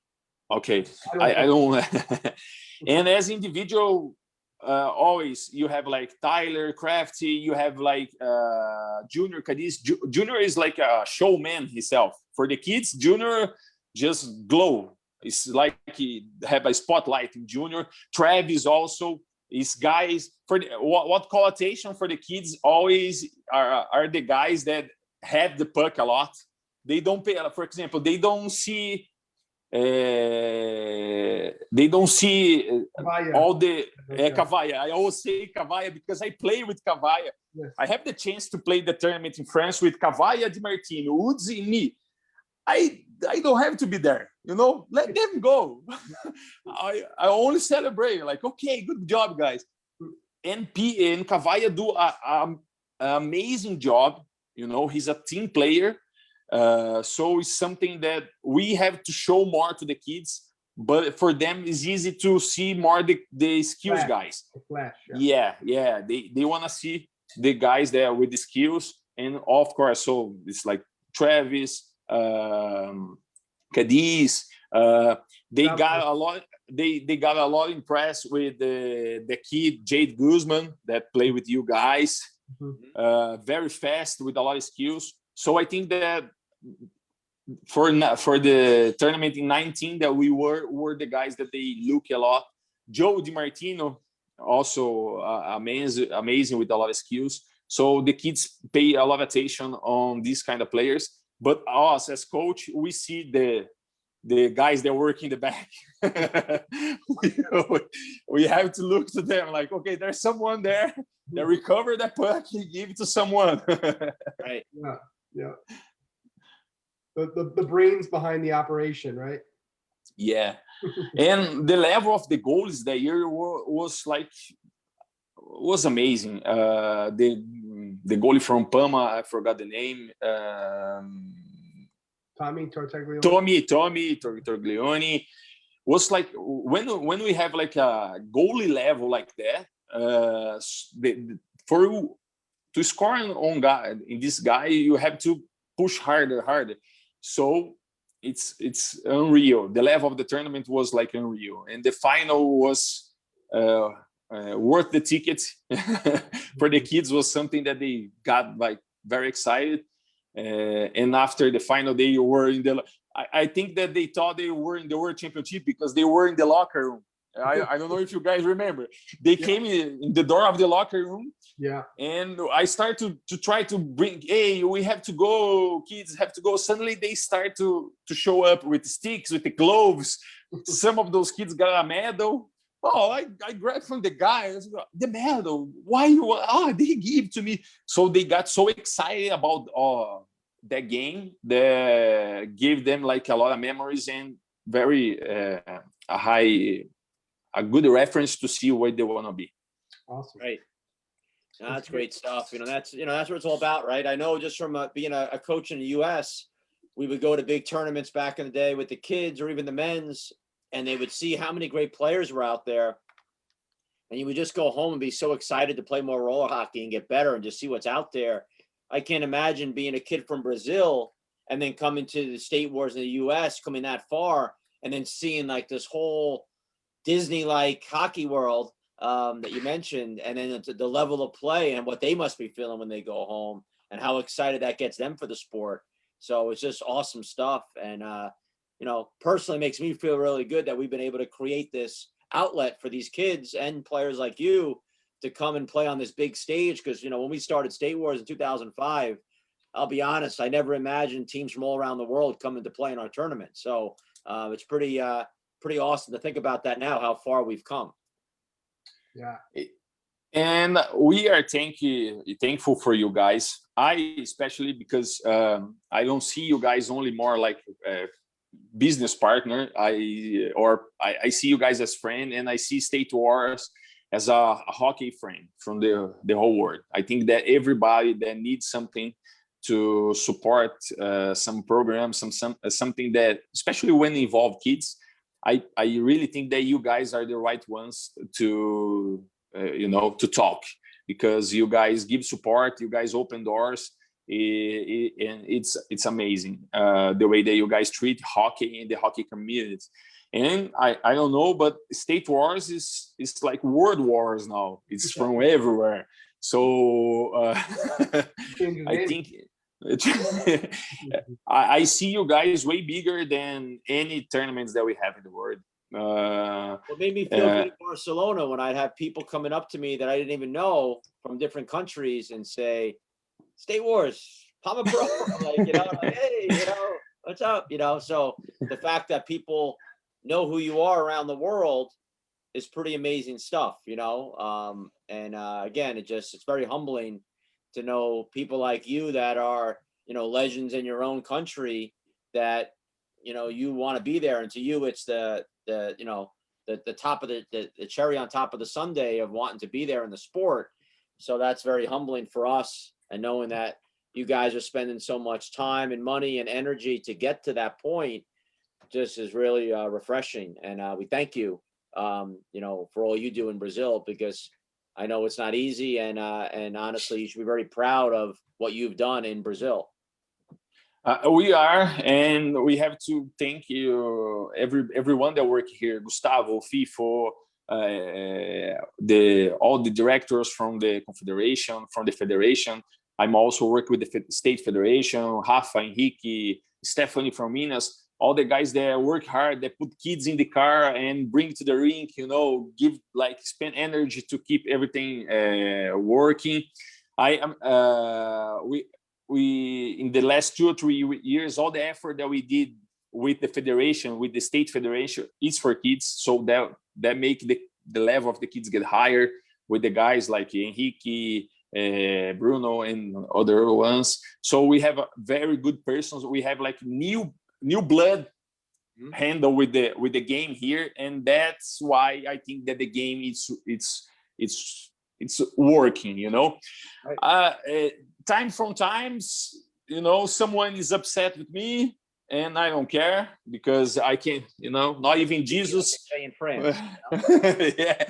Okay, I don't. And as individual, always you have like Tyler Crafty, you have like Junior Cadiz. Junior is like a showman himself. For the kids, Junior just glow. It's like he have a spotlight in Junior. Travis also is guys for what connotation for the kids always are the guys that have the puck a lot. They don't pay. For example, they don't see. They don't see all the Cavaya. I always say Cavaya because I play with Cavaya. Yes. I have the chance to play the tournament in France with Cavaya, DiMartino, Uzi, and me. I don't have to be there, you know. Let them go. I only celebrate. Like, okay, good job, guys. And Cavaya do an amazing job. You know, he's a team player. So it's something that we have to show more to the kids, but for them it's easy to see more the skills guys. Flash, yeah. They want to see the guys there with the skills, and of course, so it's like Travis, Cadiz. They got a lot. They got a lot impressed with the kid Jade Guzman that play with you guys. Mm-hmm. Very fast with a lot of skills. So I think that for the tournament in 19 that we were the guys that they look a lot. Joe DiMartino also amazing with a lot of skills. So the kids pay a lot of attention on these kind of players. But us as coach, we see the guys that work in the back. we have to look to them like, okay, there's someone there that recover that puck and give it to someone. Right. Yeah. The brains behind the operation, right? Yeah. And the level of the goals that year was amazing. The goalie from Pama, I forgot the name. Tommy Tortaglione. Tommy Tortaglione was like when we have like a goalie level like that, to score on guy in this guy, you have to push harder. So it's unreal. The level of the tournament was like unreal, and the final was worth the ticket for the kids. Was something that they got like very excited. And after the final, they were in the. I think that they thought they were in the World Championship because they were in the locker room. I don't know if you guys remember. They came in the door of the locker room, Yeah. And I start to try to bring, hey, we have to go, kids have to go. Suddenly they start to show up with sticks, with the gloves. Some of those kids got a medal. Oh, I grabbed from the guy, I said, the medal, why you, they give to me. So they got so excited about that game that gave them like a lot of memories and very a good reference to see where they want to be. Awesome. Right. No, that's great stuff. That's what it's all about, right? I know just from being a coach in the U.S., we would go to big tournaments back in the day with the kids or even the men's, and they would see how many great players were out there. And you would just go home and be so excited to play more roller hockey and get better and just see what's out there. I can't imagine being a kid from Brazil and then coming to the state wars in the U.S., coming that far, and then seeing like this whole Disney-like hockey world that you mentioned, and then the level of play and what they must be feeling when they go home and how excited that gets them for the sport. So it's just awesome stuff. And, personally makes me feel really good that we've been able to create this outlet for these kids and players like you to come and play on this big stage. Because, when we started State Wars in 2005, I'll be honest, I never imagined teams from all around the world coming to play in our tournament. So it's pretty awesome to think about that now, how far we've come. Yeah. And we are thankful for you guys. I especially because I don't see you guys only more like a business partner. I see you guys as friend, and I see State Wars as a hockey friend from the whole world. I think that everybody that needs something to support some program, something that, especially when involve kids, I really think that you guys are the right ones to to talk, because you guys give support, you guys open doors, and it's amazing the way that you guys treat hockey and the hockey community. And I don't know, but State Wars is like world wars now. It's from everywhere. So I think I see you guys way bigger than any tournaments that we have in the world. What made me feel good in Barcelona when I'd have people coming up to me that I didn't even know from different countries and say, State Wars, Pama Pro, like, hey, what's up? So the fact that people know who you are around the world is pretty amazing stuff, and again, it's very humbling to know people like you that are, legends in your own country, that, you want to be there. And to you, it's the top of the cherry on top of the sundae of wanting to be there in the sport. So that's very humbling for us. And knowing that you guys are spending so much time and money and energy to get to that point just is really refreshing. And we thank you, for all you do in Brazil, because I know it's not easy. And honestly, you should be very proud of what you've done in Brazil. We are, and we have to thank you, everyone that work here, Gustavo, FIFO, all the directors from the confederation, from the federation. I'm also working with the state federation, Rafa, Henrique, Stephanie from Minas, all the guys that work hard, that put kids in the car and bring to the rink, spend energy to keep everything working. We in the last 2 or 3 years, all the effort that we did with the federation, with the state federation, is for kids. So that make the level of the kids get higher with the guys like Henrique, Bruno, and other ones. So we have very good persons. We have like new blood handle with the game here, and that's why I think that the game it's working. Right. Time from times, someone is upset with me, and I don't care, because I can't, not even Jesus. In France. Yeah.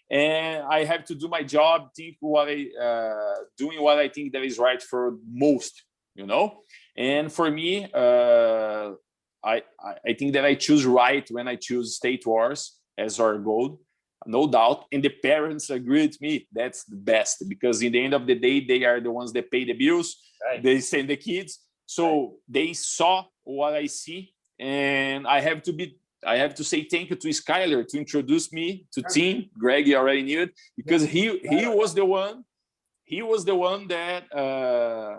And I have to do my job, doing what I think that is right for most, And for me, I think that I choose right when I choose State Wars as our goal. No doubt. And the parents agree with me. That's the best, because in the end of the day, they are the ones that pay the bills. Right. They send the kids. So They saw what I see. And I have to say thank you to Skyler to introduce me to team. Greg, you already knew it, because he was the one he was the one that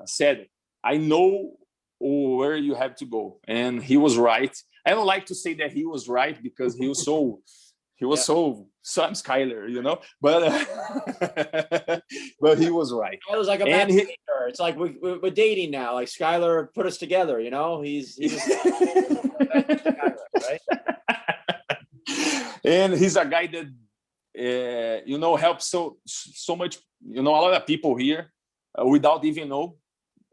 said, I know where you have to go. And he was right. I don't like to say that he was right because he was so I'm Skyler, you know, but but he was right. It was like a And matchmaker. It's like we're dating now. Like Skyler put us together, you know. He was right? And he's a guy that you know, helps so much, you know, a lot of people here without even know.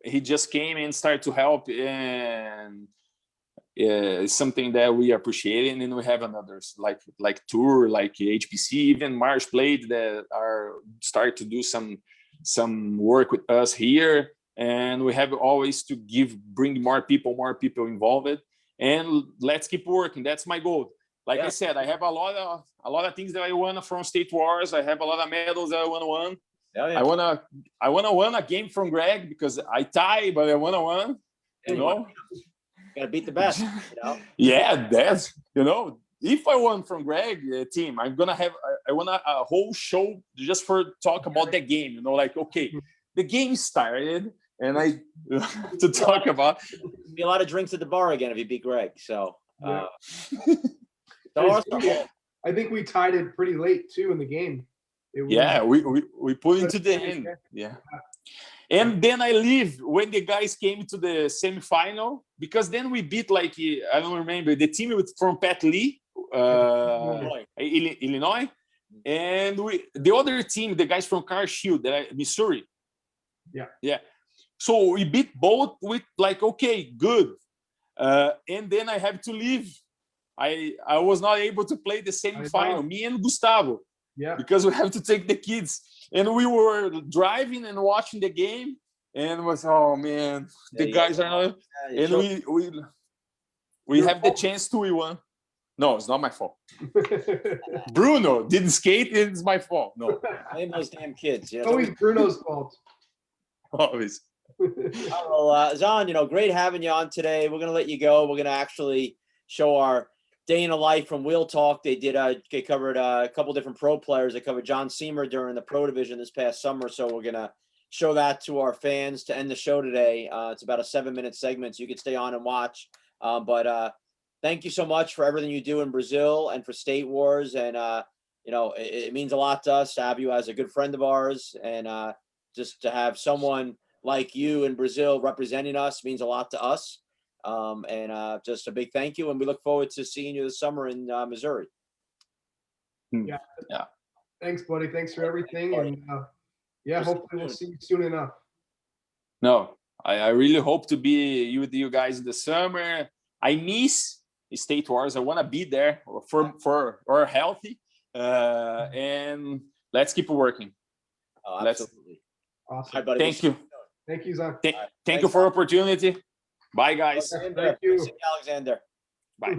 He just came and started to help, and it's something that we appreciate. And then we have others like Tour, like HPC, even Marsh Played that are start to do some work with us here. And we have always to bring more people involved, and let's keep working. That's my goal. Like I said, I have a lot of things that I won from State Wars. I have a lot of medals that I want to win. Yeah. I wanna win a game from Greg because I tie, but I wanna win. You know, gotta beat the best. You know? Yeah, that's, you know, if I won from Greg team, I'm gonna have I want a whole show just for talk about the game. You know, like okay, the game started, and I to talk about. Be a lot of drinks at the bar again if you beat Greg. So. Yeah. So I think we tied it pretty late too in the game. We put into the end. Yeah. And then I leave when the guys came to the semifinal, because then we beat, like, I don't remember, the team from Pat Lee, Illinois, and the other team, the guys from Car Shield, Missouri. Yeah. So we beat both with like, okay, good. And then I have to leave. I was not able to play the semifinal, me and Gustavo. Yeah. Because we have to take the kids. And we were driving and watching the game, and it was, oh man, the guys are not. And we have the chance to win. No, it's not my fault. Bruno didn't skate. It's my fault. No. Blame those damn kids. You know? It's always Bruno's fault. Always. Well, Xande, you know, great having you on today. We're gonna let you go. We're gonna actually show our day in a life from Wheel Talk. They covered a couple different pro players. They covered John Seamer during the pro division this past summer. So we're going to show that to our fans to end the show today. It's about a 7-minute segment, so you can stay on and watch. But thank you so much for everything you do in Brazil and for State Wars. And, you know, it means a lot to us to have you as a good friend of ours. And just to have someone like you in Brazil representing us means a lot to us. And just a big thank you, and we look forward to seeing you this summer in Missouri. Yeah. Thanks, buddy. Thanks for everything, and hopefully we'll see you soon enough. No, I really hope to be with you guys in the summer. I miss State Wars. I want to be there for healthy, and let's keep working. Oh, absolutely. Awesome. Hi, buddy. Thank you. Thank you, Xande. Thank you for the opportunity. Bye, guys. Thank you, Alexander. Bye.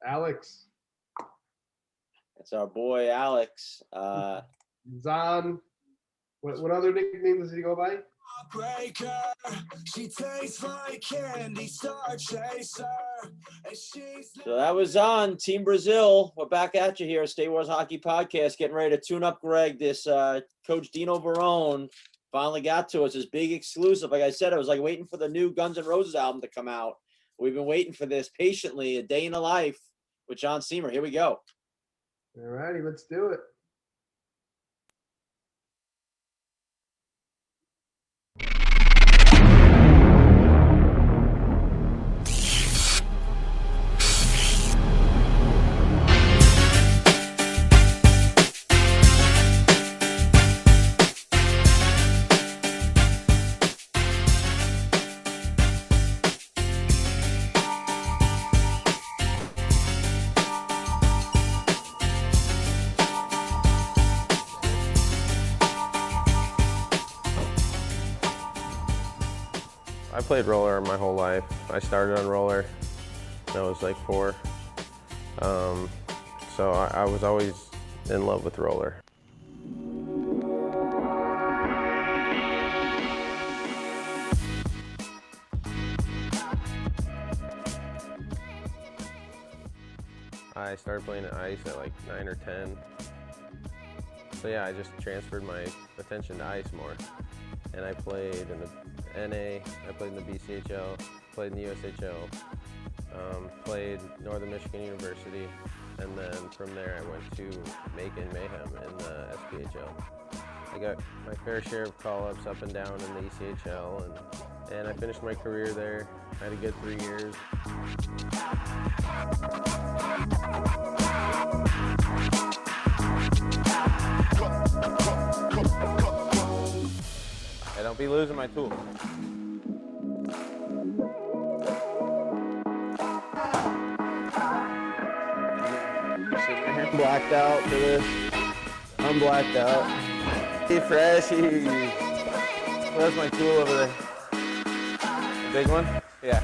Alex. That's our boy, Alex. Xande. What other nickname does he go by? Breaker, she tastes like candy, star chaser, and she's So that was on Team Brazil. We're back at you here, State Wars Hockey Podcast, getting ready to tune up Greg. This Coach Dino Barone finally got to us, this big exclusive. Like I said, I was like waiting for the new Guns N' Roses album to come out. We've been waiting for this patiently. A Day in the Life with John Seamer. Here we go. All righty, let's do it. I played roller my whole life. I started on roller when I was like 4. So I was always in love with roller. I started playing at ice at like 9 or 10. So yeah, I just transferred my attention to ice more. And I played in the NA, I played in the BCHL, played in the USHL, played Northern Michigan University, and then from there I went to Macon Mayhem in the SPHL. I got my fair share of call-ups up and down in the ECHL, and I finished my career there. I had a good 3 years. Hey, don't be losing my tool. Blacked out for this. I'm blacked out. Hey, freshies. Well, that's my tool over there. The big one? Yeah.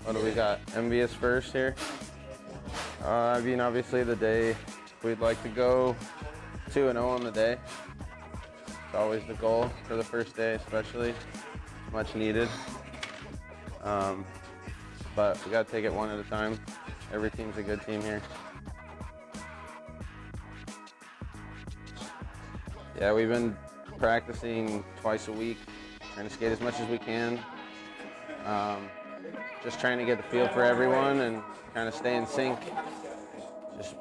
What do we got? Envious first here. I mean, obviously the day we'd like to go 2-0 on the day. It's always the goal for the first day, especially. Much needed. But we got to take it one at a time. Every team's a good team here. Yeah, we've been practicing twice a week, trying to skate as much as we can. Just trying to get the feel for everyone and kind of stay in sync. Just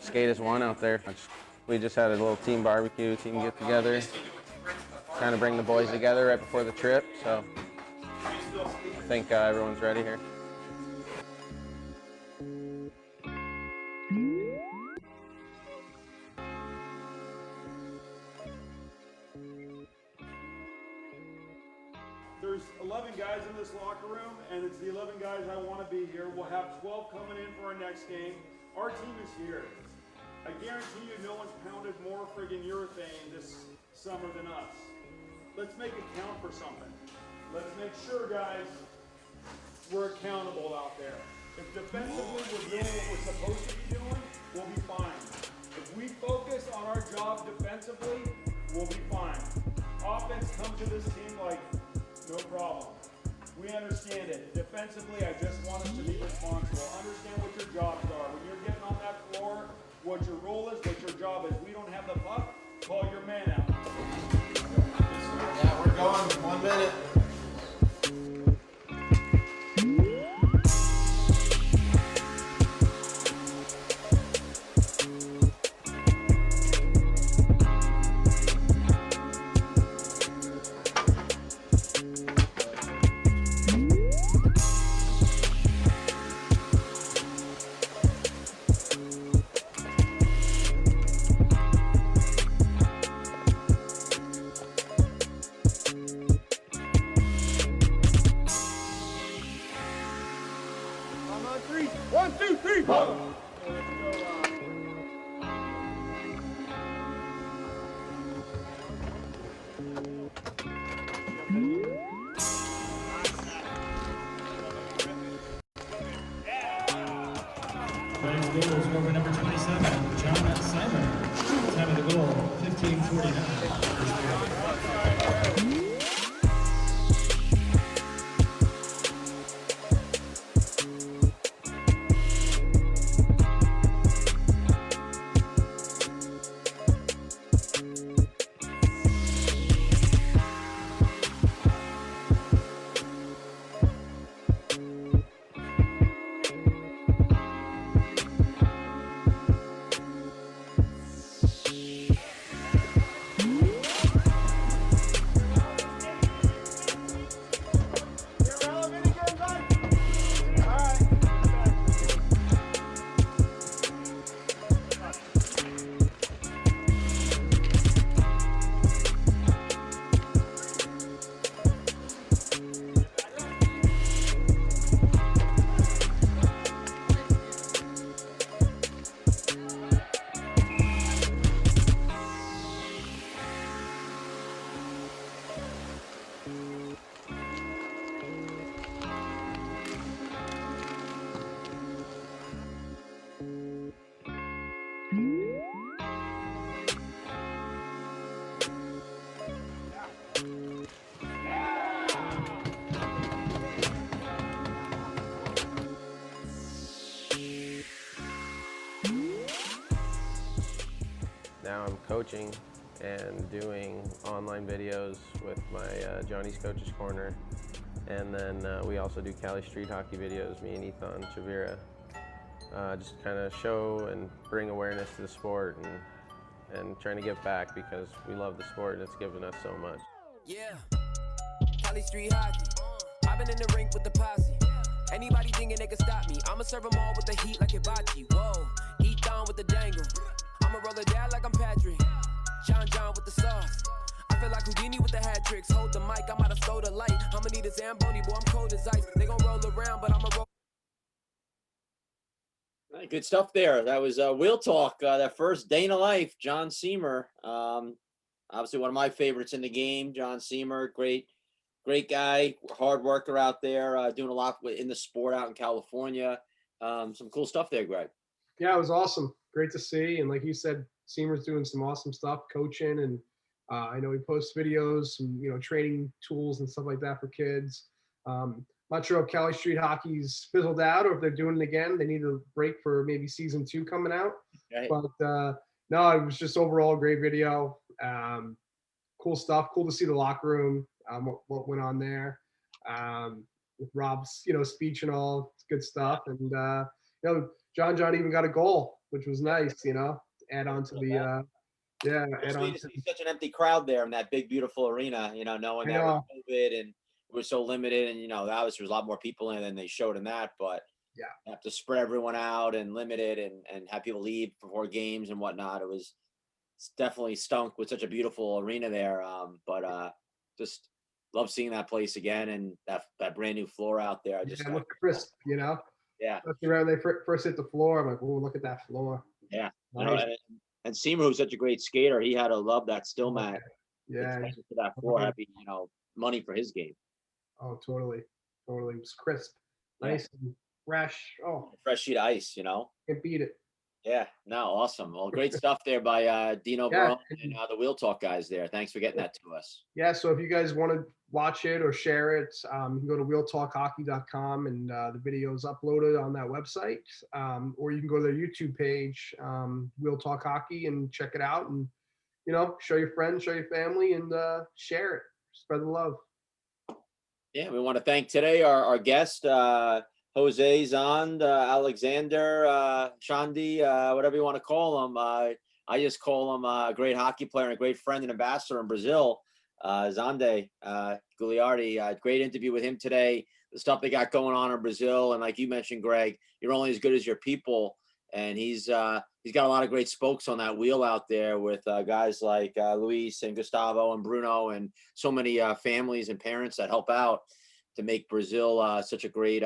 skate as one out there. We just had a little team barbecue, team get together, trying to bring the boys together right before the trip. So I think everyone's ready here. There's 11 guys in this locker room, and it's the 11 guys I want to be here. We'll have 12 coming in for our next game. Our team is here. I guarantee you no one's pounded more friggin' urethane this summer than us. Let's make it count for something. Let's make sure, guys, we're accountable out there. If defensively we're doing what we're supposed to be doing, we'll be fine. If we focus on our job defensively, we'll be fine. Offense comes to this team like, no problem. We understand it. Defensively, I just want us to be responsible. Understand what your jobs are. When you're getting on that floor, what your role is, what your job is. We don't have the puck, call your man out. Yeah, we're going 1 minute. Goal is over number 27, John Simon. Time of the goal, 15:49. coaching and doing online videos with my Johnny's Coaches Corner. And then we also do Cali Street Hockey videos, me and Ethan Chavira. Just kind of show and bring awareness to the sport and trying to give back because we love the sport and it's given us so much. Yeah, Cali Street Hockey. I've been in the rink with the posse. Anybody thinking they can stop me, I'ma serve them all with the heat like hibachi. Whoa, eat down with the dangle. I'ma roll it down like I'm Patrick. John with the sauce. I feel like Houdini with the hat tricks. Hold the mic, I'm out of soda light. I'ma need a Zamboni, boy, I'm cold as ice. They gon' roll around, but I'ma roll. All right, good stuff there. That was Wheel Talk, that first day in a life, John Seamer. Obviously one of my favorites in the game, John Seamer, great guy, hard worker out there, doing a lot in the sport out in California. Some cool stuff there, Greg. Yeah, it was awesome. Great to see. And like you said, Seamer's doing some awesome stuff, coaching, and I know he posts videos, and training tools and stuff like that for kids. Not sure if Cali Street Hockey's fizzled out or if they're doing it again. They need a break for maybe season 2 coming out. Right. But no, it was just overall a great video. Cool stuff. Cool to see the locker room. What went on there with Rob's speech and all. It's good stuff. And John even got a goal, which was nice. Add on to the add on to such an empty crowd there in that big beautiful arena. Knowing that with COVID and we're so limited, and obviously there's a lot more people in than they showed in that, but yeah, have to spread everyone out and limit it and have people leave before games and whatnot. It's definitely stunk with such a beautiful arena there. But just love seeing that place again and that brand new floor out there. It looked crisp, Yeah. When they first hit the floor, I'm like, oh, look at that floor. Yeah. Nice. And Seamer, who's such a great skater, he had to love that still mat. Yeah. For that floor, happy, money for his game. Oh, totally. It was crisp, nice and fresh. Oh, fresh sheet of ice, Can't beat it. Yeah, no, awesome. Well, great stuff there by Dino Barone and the Wheel Talk guys there. Thanks for getting that to us. Yeah, so if you guys want to watch it or share it, you can go to wheeltalkhockey.com and the video is uploaded on that website. Or you can go to their YouTube page, Wheel Talk Hockey, and check it out and, show your friends, show your family, and share it. Spread the love. Yeah, we want to thank today our guest, Jose, Xande, Alexander, Xande, whatever you want to call him. I just call him a great hockey player and a great friend and ambassador in Brazil. Xande Guilardi, great interview with him today. The stuff they got going on in Brazil, and like you mentioned, Greg, you're only as good as your people. And he's got a lot of great spokes on that wheel out there with guys like Luis and Gustavo and Bruno and so many families and parents that help out to make Brazil such a great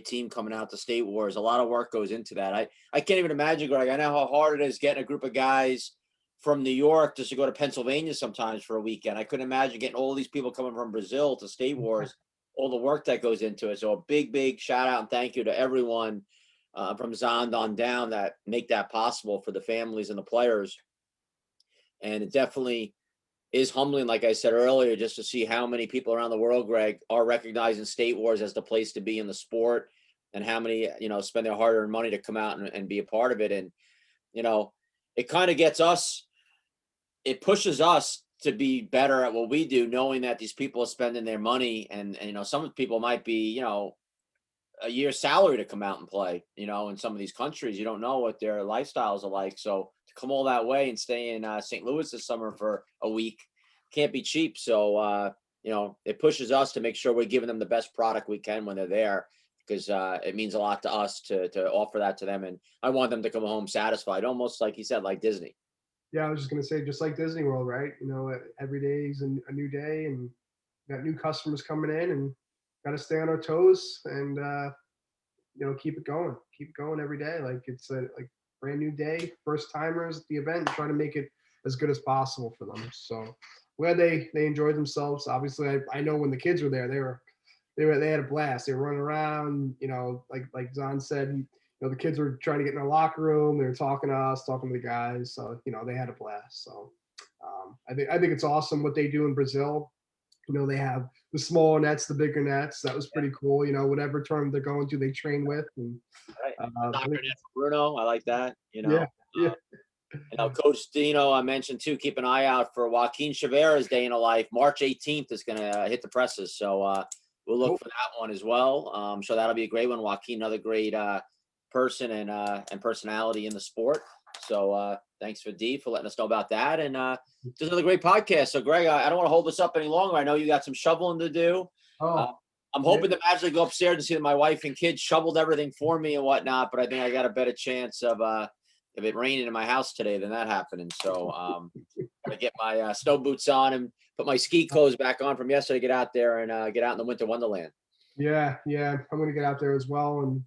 team coming out to State Wars. A lot of work goes into that. I can't even imagine, Greg. I know how hard it is getting a group of guys from New York just to go to Pennsylvania sometimes for a weekend. I couldn't imagine getting all these people coming from Brazil to State Wars, all the work that goes into it. So a big shout out and thank you to everyone from Xande on down that make that possible for the families and the players. And it definitely is humbling, like I said earlier, just to see how many people around the world, Greg, are recognizing State Wars as the place to be in the sport, and how many, spend their hard-earned money to come out and be a part of it. And, it kind of gets us, it pushes us to be better at what we do, knowing that these people are spending their money and some people might be, a year's salary to come out and play, in some of these countries. You don't know what their lifestyles are like. So to come all that way and stay in St. Louis this summer for a week can't be cheap. So, it pushes us to make sure we're giving them the best product we can when they're there, because it means a lot to us to offer that to them. And I want them to come home satisfied, almost like he said, like Disney. Yeah, I was just going to say, just like Disney World, right? Every day is a new day, and got new customers coming in, and got to stay on our toes and, keep it going every day. Like it's a brand new day, first timers at the event, trying to make it as good as possible for them. So glad they enjoyed themselves. Obviously, I know when the kids were there, they had a blast. They were running around, like Xande said, the kids were trying to get in their locker room. They were talking to us, talking to the guys. So, they had a blast. So I think it's awesome what they do in Brazil. They have the smaller nets, the bigger nets. That was pretty cool. Whatever term they're going to, they train with. And Bruno, I like that. Yeah. You know, Coach Dino, I mentioned too, keep an eye out for Joaquin Chavera's day in a life. March 18th is going to hit the presses. So we'll look for that one as well. So that'll be a great one. Joaquin, another great person and personality in the sport. So thanks for D for letting us know about that. And just another great podcast. So Greg, I don't want to hold this up any longer. I know you got some shoveling to do. I'm hoping to magically go upstairs and see that my wife and kids shoveled everything for me and whatnot, but I think I got a better chance of if it raining in my house today than that happening. So I get my snow boots on and put my ski clothes back on from yesterday, get out there and get out in the winter wonderland. Yeah, I'm going to get out there as well. And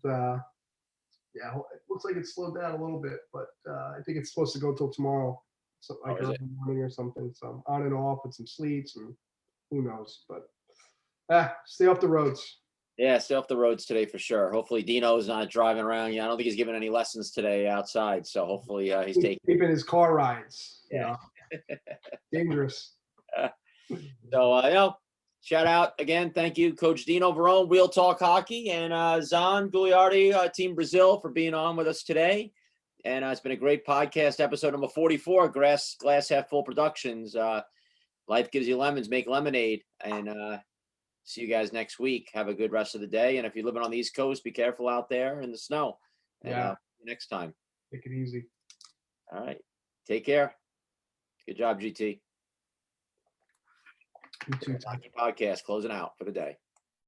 yeah, it looks like it's slowed down a little bit, but I think it's supposed to go till tomorrow, so like early morning or something. So on and off with some sleets and who knows, but stay off the roads. Yeah, stay off the roads today for sure. Hopefully Dino's not driving around. Yeah, I don't think he's giving any lessons today outside. So hopefully he's keeping his car rides. Yeah. Dangerous. So you know, shout out again. Thank you, Coach Dino Verone, Real Talk Hockey, and Xande Guilardi, Team Brazil, for being on with us today. And it's been a great podcast, episode number 44, Glass Half Full Productions. Life gives you lemons, make lemonade. And see you guys next week. Have a good rest of the day. And if you're living on the East Coast, be careful out there in the snow. And next time. Take it easy. All right. Take care. Good job, GT. You too. Hockey podcast closing out for the day.